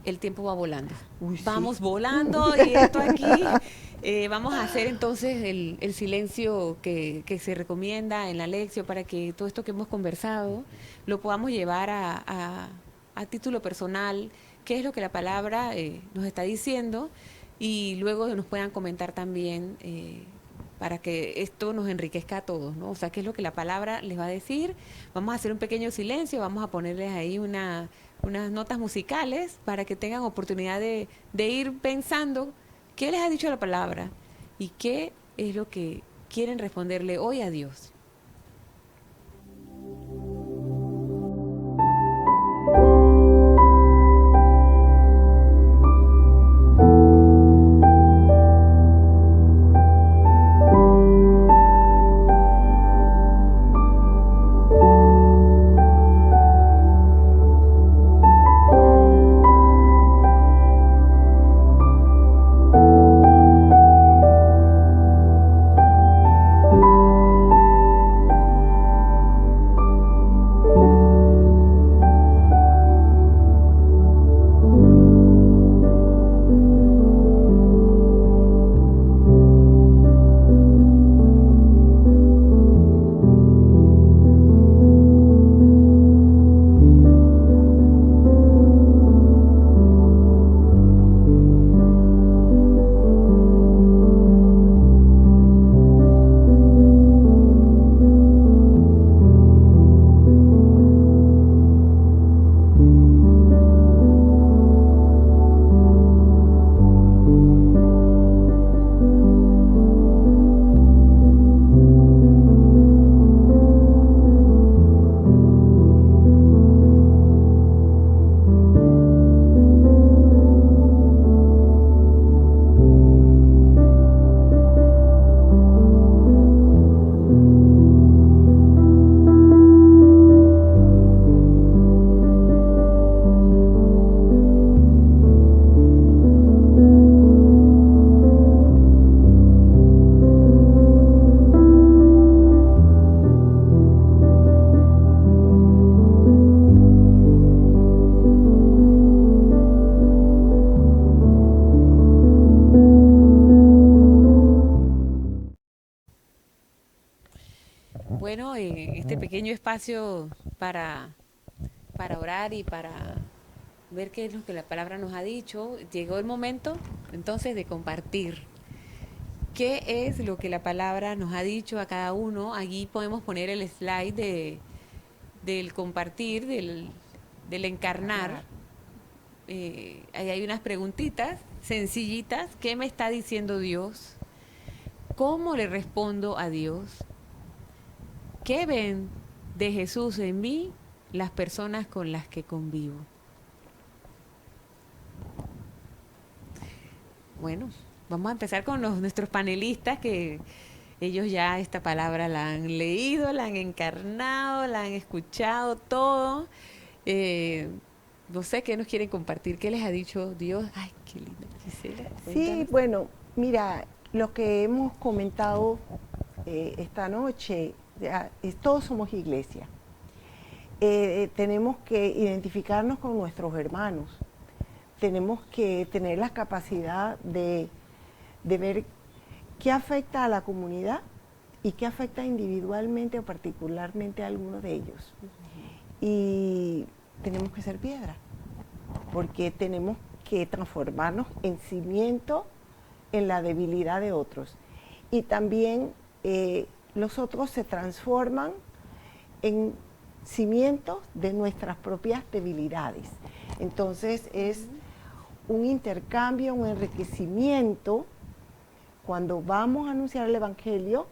[SPEAKER 2] el tiempo va volando.
[SPEAKER 4] Uy,
[SPEAKER 2] vamos
[SPEAKER 4] sí.
[SPEAKER 2] Volando y esto aquí. Vamos a hacer entonces el silencio que se recomienda en la lección para que todo esto que hemos conversado lo podamos llevar a título personal, qué es lo que la palabra nos está diciendo y luego nos puedan comentar también para que esto nos enriquezca a todos, ¿no? O sea, qué es lo que la palabra les va a decir. Vamos a hacer un pequeño silencio, vamos a ponerles ahí unas notas musicales para que tengan oportunidad de ir pensando qué les ha dicho la palabra y qué es lo que quieren responderle hoy a Dios. Bueno, este pequeño espacio para orar y para ver qué es lo que la palabra nos ha dicho, llegó el momento entonces de compartir qué es lo que la palabra nos ha dicho a cada uno. Aquí podemos poner el slide del compartir, del encarnar. Ahí hay unas preguntitas sencillitas. ¿Qué me está diciendo Dios? ¿Cómo le respondo a Dios? ¿Qué ven de Jesús en mí las personas con las que convivo? Bueno, vamos a empezar con nuestros panelistas, que ellos ya esta palabra la han leído, la han encarnado, la han escuchado, todo. No sé qué nos quieren compartir, qué les ha dicho Dios. Ay, qué lindo, Gisela.
[SPEAKER 4] Sí,
[SPEAKER 2] Cuéntanos.
[SPEAKER 4] bueno, mira, lo que hemos comentado esta noche, todos somos iglesia. Tenemos que identificarnos con nuestros hermanos. Tenemos que tener la capacidad de ver qué afecta a la comunidad y qué afecta individualmente o particularmente a alguno de ellos. Y tenemos que ser piedra, porque tenemos que transformarnos en cimiento en la debilidad de otros. Y también los otros se transforman en cimientos de nuestras propias debilidades. Entonces es un intercambio, un enriquecimiento cuando vamos a anunciar el Evangelio,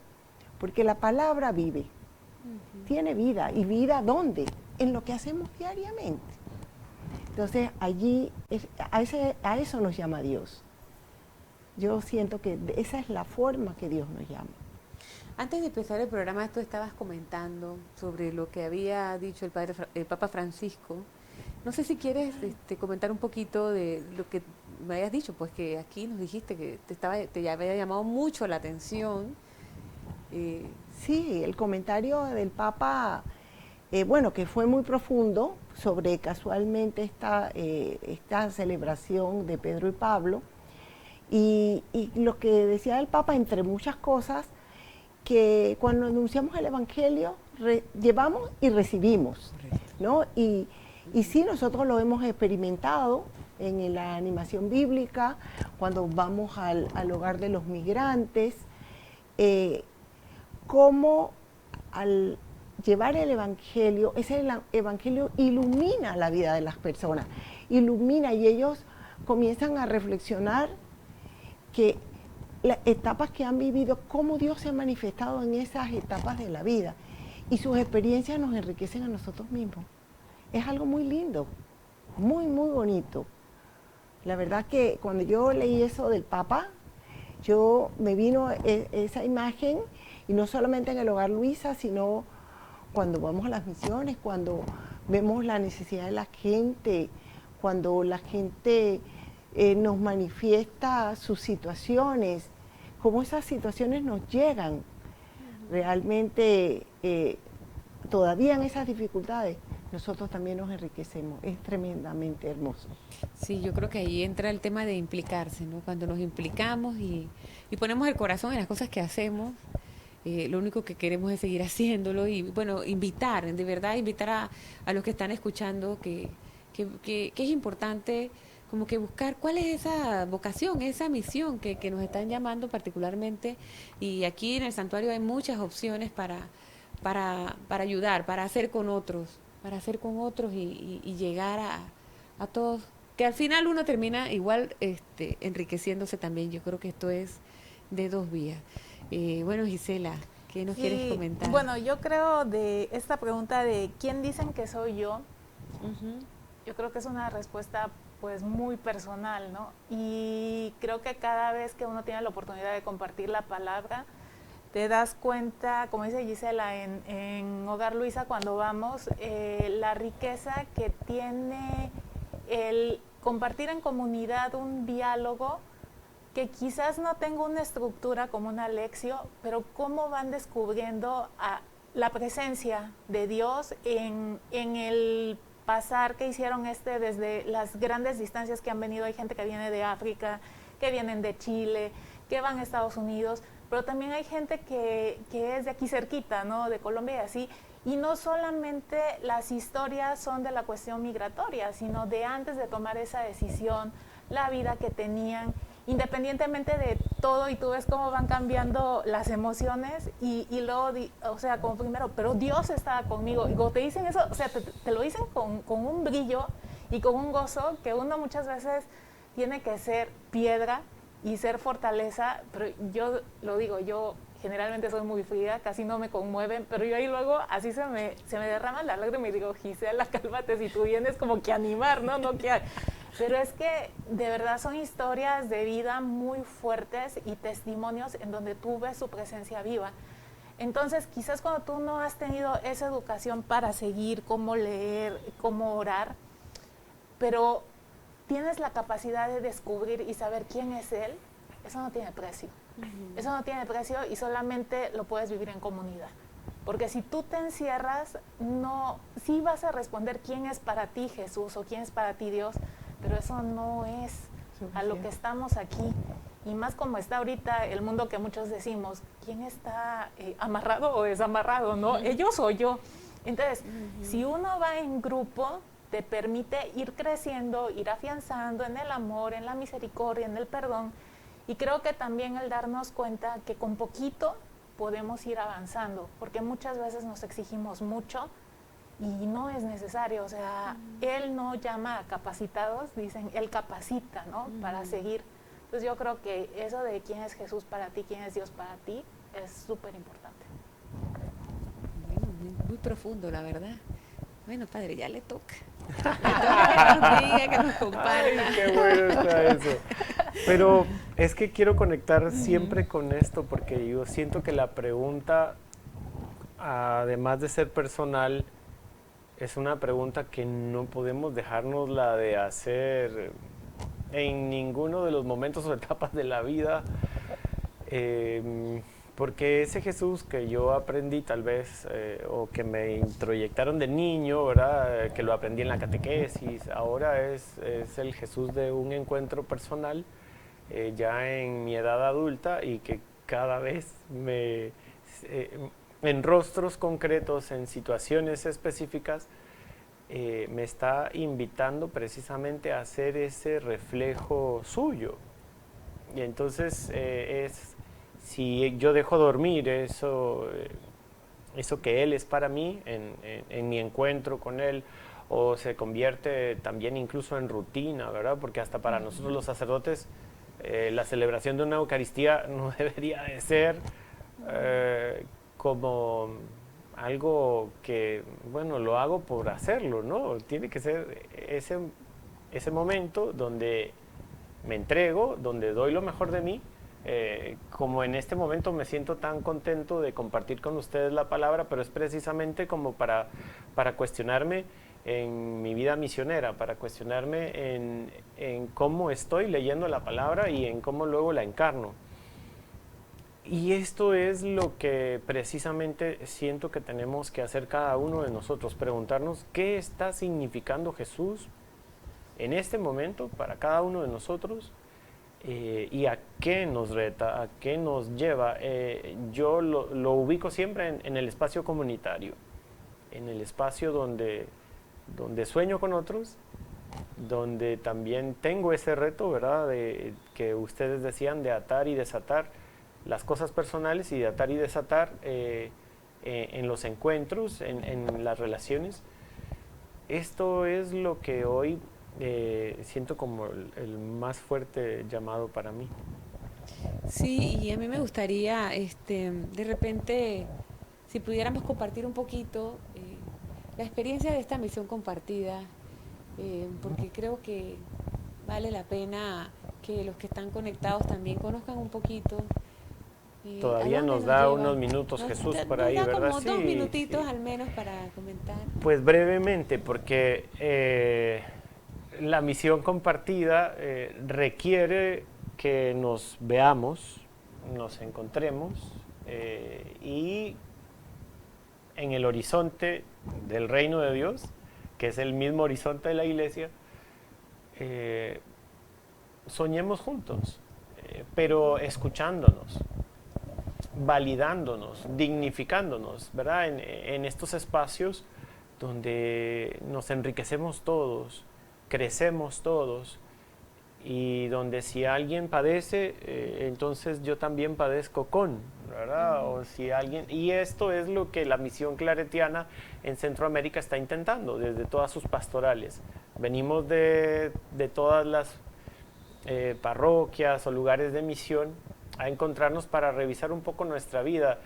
[SPEAKER 4] porque la palabra vive, tiene vida. ¿Y vida dónde? En lo que hacemos diariamente. Entonces allí, a eso nos llama Dios. Yo siento que esa es la forma que Dios nos llama.
[SPEAKER 2] Antes de empezar el programa, tú estabas comentando sobre lo que había dicho el Papa Francisco. No sé si quieres comentar un poquito de lo que me habías dicho, pues que aquí nos dijiste que te había llamado mucho la atención.
[SPEAKER 4] Sí, el comentario del Papa, bueno, que fue muy profundo sobre casualmente esta celebración de Pedro y Pablo. Y lo que decía el Papa, entre muchas cosas, que cuando anunciamos el Evangelio, llevamos y recibimos, ¿no? Y sí, nosotros lo hemos experimentado en la animación bíblica, cuando vamos al hogar de los migrantes, cómo al llevar el Evangelio, ese Evangelio ilumina la vida de las personas, ilumina, y ellos comienzan a reflexionar que las etapas que han vivido, cómo Dios se ha manifestado en esas etapas de la vida, y sus experiencias nos enriquecen a nosotros mismos. Es algo muy lindo, muy, muy bonito. La verdad que cuando yo leí eso del Papa, me vino esa imagen, y no solamente en el Hogar Luisa, sino cuando vamos a las misiones, cuando vemos la necesidad de la gente, cuando la gente nos manifiesta sus situaciones, cómo esas situaciones nos llegan. Realmente, todavía en esas dificultades, nosotros también nos enriquecemos. Es tremendamente hermoso.
[SPEAKER 2] Sí, yo creo que ahí entra el tema de implicarse, ¿no? Cuando nos implicamos y ponemos el corazón en las cosas que hacemos, lo único que queremos es seguir haciéndolo y, bueno, de verdad invitar a los que están escuchando que es importante como que buscar cuál es esa vocación, esa misión que nos están llamando particularmente. Y aquí en el santuario hay muchas opciones para ayudar, para hacer con otros y llegar a todos, que al final uno termina igual enriqueciéndose también. Yo creo que esto es de dos vías. Bueno, Gisela, ¿qué nos quieres comentar?
[SPEAKER 5] Bueno, yo creo de esta pregunta de ¿quién dicen que soy yo? Yo creo que es una respuesta pues muy personal, ¿no? Y creo que cada vez que uno tiene la oportunidad de compartir la palabra, te das cuenta, como dice Gisela, en Hogar Luisa, cuando vamos, la riqueza que tiene el compartir en comunidad un diálogo que quizás no tenga una estructura como una lección, pero cómo van descubriendo la presencia de Dios en el pasar que hicieron desde las grandes distancias que han venido. Hay gente que viene de África, que vienen de Chile, que van a Estados Unidos, pero también hay gente que es de aquí cerquita, ¿no? De Colombia y así. Y no solamente las historias son de la cuestión migratoria, sino de antes de tomar esa decisión, la vida que tenían. independientemente de todo, y tú ves cómo van cambiando las emociones y luego, o sea, como primero, pero Dios estaba conmigo. Y cuando te dicen eso, o sea, te lo dicen con un brillo y con un gozo que uno muchas veces tiene que ser piedra y ser fortaleza, pero yo lo digo, yo generalmente soy muy fría, casi no me conmueven, pero yo ahí luego así se me derrama la lágrima y digo, Gisela, cálmate, si tú vienes como que a animar, ¿no? No que... Pero es que de verdad son historias de vida muy fuertes y testimonios en donde tú ves su presencia viva. Entonces, quizás cuando tú no has tenido esa educación para seguir cómo leer, cómo orar, pero tienes la capacidad de descubrir y saber quién es Él, eso no tiene precio. Eso no tiene precio y solamente lo puedes vivir en comunidad. Porque si tú te encierras, sí vas a responder quién es para ti Jesús o quién es para ti Dios, pero eso no es a lo que estamos aquí. Y más como está ahorita el mundo, que muchos decimos, ¿quién está amarrado o desamarrado? ¿No? ¿Ellos o yo? Entonces, si uno va en grupo, te permite ir creciendo, ir afianzando en el amor, en la misericordia, en el perdón. Y creo que también el darnos cuenta que con poquito podemos ir avanzando, porque muchas veces nos exigimos mucho y no es necesario. O sea, Él no llama a capacitados, dicen, Él capacita, ¿no? Para seguir. Entonces yo creo que eso de quién es Jesús para ti, quién es Dios para ti, es súper importante.
[SPEAKER 6] Bueno, muy profundo, la verdad. Bueno, padre, ya le toca. Que nos diga, que nos comparta.
[SPEAKER 3] Ay, qué bueno está eso. Pero es que quiero conectar siempre con esto, porque yo siento que la pregunta, además de ser personal, es una pregunta que no podemos dejárnosla de hacer en ninguno de los momentos o etapas de la vida, porque ese Jesús que yo aprendí tal vez, o que me introyectaron de niño, ¿verdad? Que lo aprendí en la catequesis, ahora es el Jesús de un encuentro personal, ya en mi edad adulta, y que cada vez en rostros concretos, en situaciones específicas, me está invitando precisamente a hacer ese reflejo suyo. Y entonces si yo dejo dormir eso que Él es para mí en mi encuentro con Él, o se convierte también incluso en rutina, ¿verdad? Porque hasta para nosotros los sacerdotes la celebración de una Eucaristía no debería de ser como algo que, bueno, lo hago por hacerlo, ¿no? Tiene que ser ese momento donde me entrego, donde doy lo mejor de mí. Como en este momento me siento tan contento de compartir con ustedes la palabra, pero es precisamente como para cuestionarme en mi vida misionera, para cuestionarme en cómo estoy leyendo la palabra y en cómo luego la encarno. Y esto es lo que precisamente siento que tenemos que hacer cada uno de nosotros, preguntarnos qué está significando Jesús en este momento para cada uno de nosotros, y a qué nos reta, a qué nos lleva. Yo lo ubico siempre en el espacio comunitario, en el espacio donde sueño con otros, donde también tengo ese reto, ¿verdad?, que ustedes decían, de atar y desatar las cosas personales y de atar y desatar en los encuentros, en las relaciones. Esto es lo que hoy siento como el más fuerte llamado para mí.
[SPEAKER 6] Sí, y a mí me gustaría, de repente, si pudiéramos compartir un poquito la experiencia de esta misión compartida, porque creo que vale la pena que los que están conectados también conozcan un poquito.
[SPEAKER 3] Todavía nos da unos minutos Jesús por ahí,
[SPEAKER 6] nos da
[SPEAKER 3] ¿verdad?
[SPEAKER 6] como dos minutitos
[SPEAKER 3] sí.
[SPEAKER 6] Al menos para comentar.
[SPEAKER 3] Pues brevemente, porque la misión compartida requiere que nos veamos, nos encontremos, y en el horizonte del reino de Dios, que es el mismo horizonte de la iglesia, soñemos juntos, pero escuchándonos, validándonos, dignificándonos, ¿verdad? En estos espacios donde nos enriquecemos todos, crecemos todos y donde si alguien padece, entonces yo también padezco con, ¿verdad? O si alguien, y esto es lo que la misión claretiana en Centroamérica está intentando desde todas sus pastorales. Venimos de todas las parroquias o lugares de misión a encontrarnos para revisar un poco nuestra vida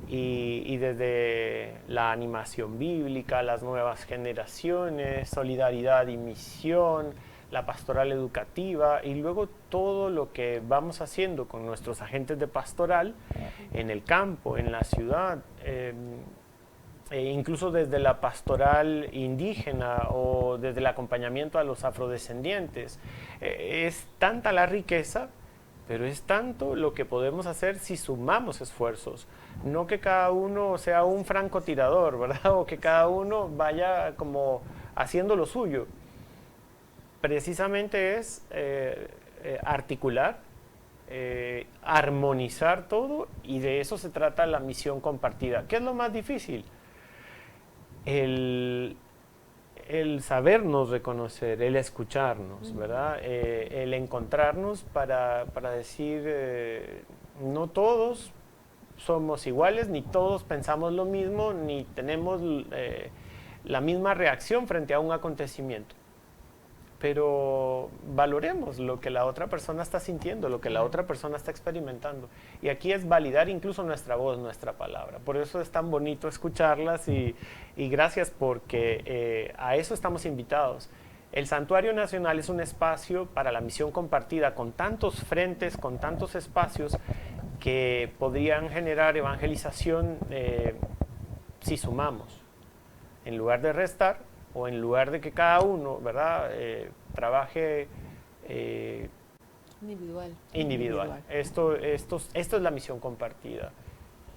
[SPEAKER 3] y desde la animación bíblica, las nuevas generaciones, solidaridad y misión, la pastoral educativa y luego todo lo que vamos haciendo con nuestros agentes de pastoral en el campo, en la ciudad, e incluso desde la pastoral indígena o desde el acompañamiento a los afrodescendientes. Es tanta la riqueza, pero es tanto lo que podemos hacer si sumamos esfuerzos. No que cada uno sea un francotirador, ¿verdad? O que cada uno vaya como haciendo lo suyo. Precisamente es articular, armonizar todo, y de eso se trata la misión compartida. ¿Qué es lo más difícil? El sabernos reconocer, el escucharnos, ¿verdad? El encontrarnos para decir, no todos somos iguales, ni todos pensamos lo mismo, ni tenemos la misma reacción frente a un acontecimiento. Pero valoremos lo que la otra persona está sintiendo, lo que la otra persona está experimentando. Y aquí es validar incluso nuestra voz, nuestra palabra. Por eso es tan bonito escucharlas y gracias porque a eso estamos invitados. El Santuario Nacional es un espacio para la misión compartida con tantos frentes, con tantos espacios que podrían generar evangelización si sumamos. En lugar de restar, o en lugar de que cada uno, ¿verdad?, trabaje individual. Esto es la misión compartida.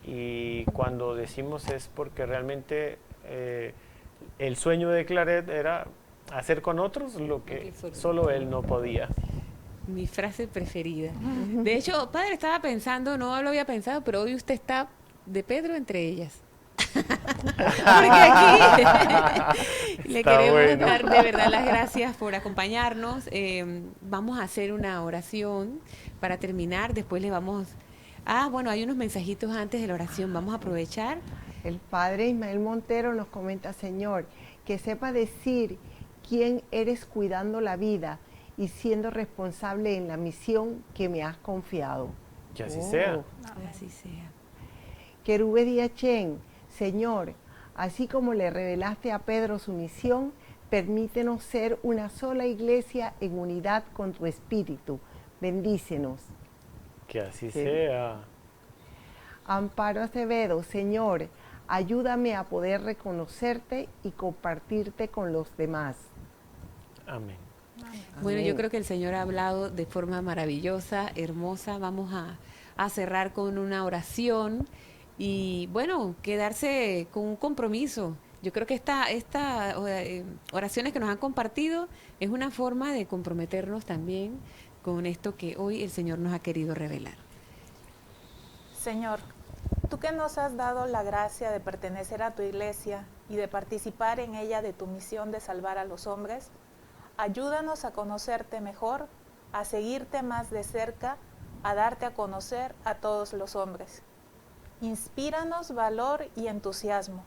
[SPEAKER 3] Y cuando decimos es porque realmente el sueño de Claret era hacer con otros lo que solo él no podía.
[SPEAKER 6] Mi frase preferida. De hecho, padre, estaba pensando, no lo había pensado, pero hoy usted está de Pedro entre ellas. Porque aquí le queremos dar de verdad las gracias por acompañarnos. Vamos a hacer una oración para terminar. Después le vamos... bueno, hay unos mensajitos antes de la oración. Vamos a aprovechar.
[SPEAKER 4] El padre Ismael Montero nos comenta: Señor, que sepa decir quién eres cuidando la vida y siendo responsable en la misión que me has confiado.
[SPEAKER 3] Que así sea.
[SPEAKER 6] Así sea.
[SPEAKER 4] Querube Diachen, Señor, así como le revelaste a Pedro su misión, permítenos ser una sola iglesia en unidad con tu espíritu. Bendícenos.
[SPEAKER 3] Que así sea.
[SPEAKER 4] Amparo Acevedo, Señor, ayúdame a poder reconocerte y compartirte con los demás.
[SPEAKER 3] Amén.
[SPEAKER 6] Bueno, yo creo que el Señor ha hablado de forma maravillosa, hermosa. Vamos a cerrar con una oración. Y bueno, quedarse con un compromiso. Yo creo que estas oraciones que nos han compartido es una forma de comprometernos también con esto que hoy el Señor nos ha querido revelar.
[SPEAKER 5] Señor, tú que nos has dado la gracia de pertenecer a tu iglesia y de participar en ella de tu misión de salvar a los hombres, ayúdanos a conocerte mejor, a seguirte más de cerca, a darte a conocer a todos los hombres. Inspíranos valor y entusiasmo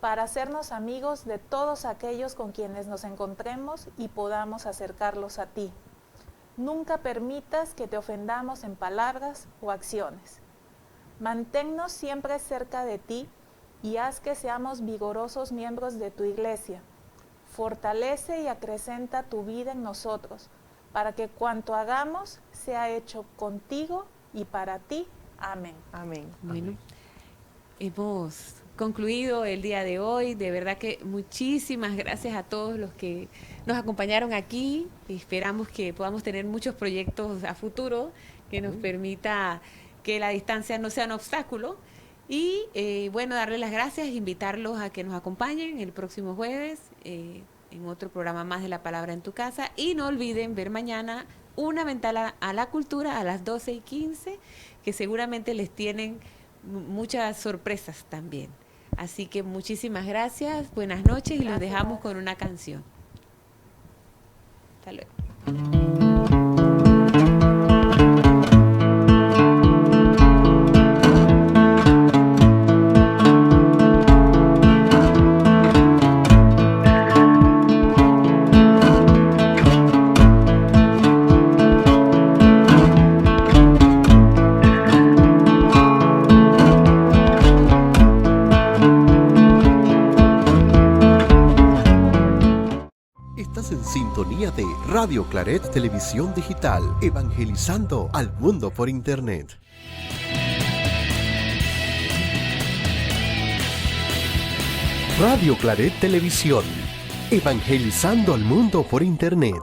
[SPEAKER 5] para hacernos amigos de todos aquellos con quienes nos encontremos y podamos acercarlos a ti. Nunca permitas que te ofendamos en palabras o acciones. Manténnos siempre cerca de ti y haz que seamos vigorosos miembros de tu iglesia. Fortalece y acrecenta tu vida en nosotros, para que cuanto hagamos sea hecho contigo y para ti. Amén.
[SPEAKER 4] Amén.
[SPEAKER 6] Bueno, hemos concluido el día de hoy. De verdad que muchísimas gracias a todos los que nos acompañaron aquí. Esperamos que podamos tener muchos proyectos a futuro que nos permita que la distancia no sea un obstáculo. Y bueno, darles las gracias, invitarlos a que nos acompañen el próximo jueves en otro programa más de La Palabra en tu Casa. Y no olviden ver mañana Una Ventana a la Cultura a las 12:15, que seguramente les tienen muchas sorpresas también. Así que muchísimas gracias, buenas noches y los dejamos con una canción. Hasta luego.
[SPEAKER 1] Estás en sintonía de Radio Claret Televisión Digital, evangelizando al mundo por Internet. Radio Claret Televisión, evangelizando al mundo por Internet.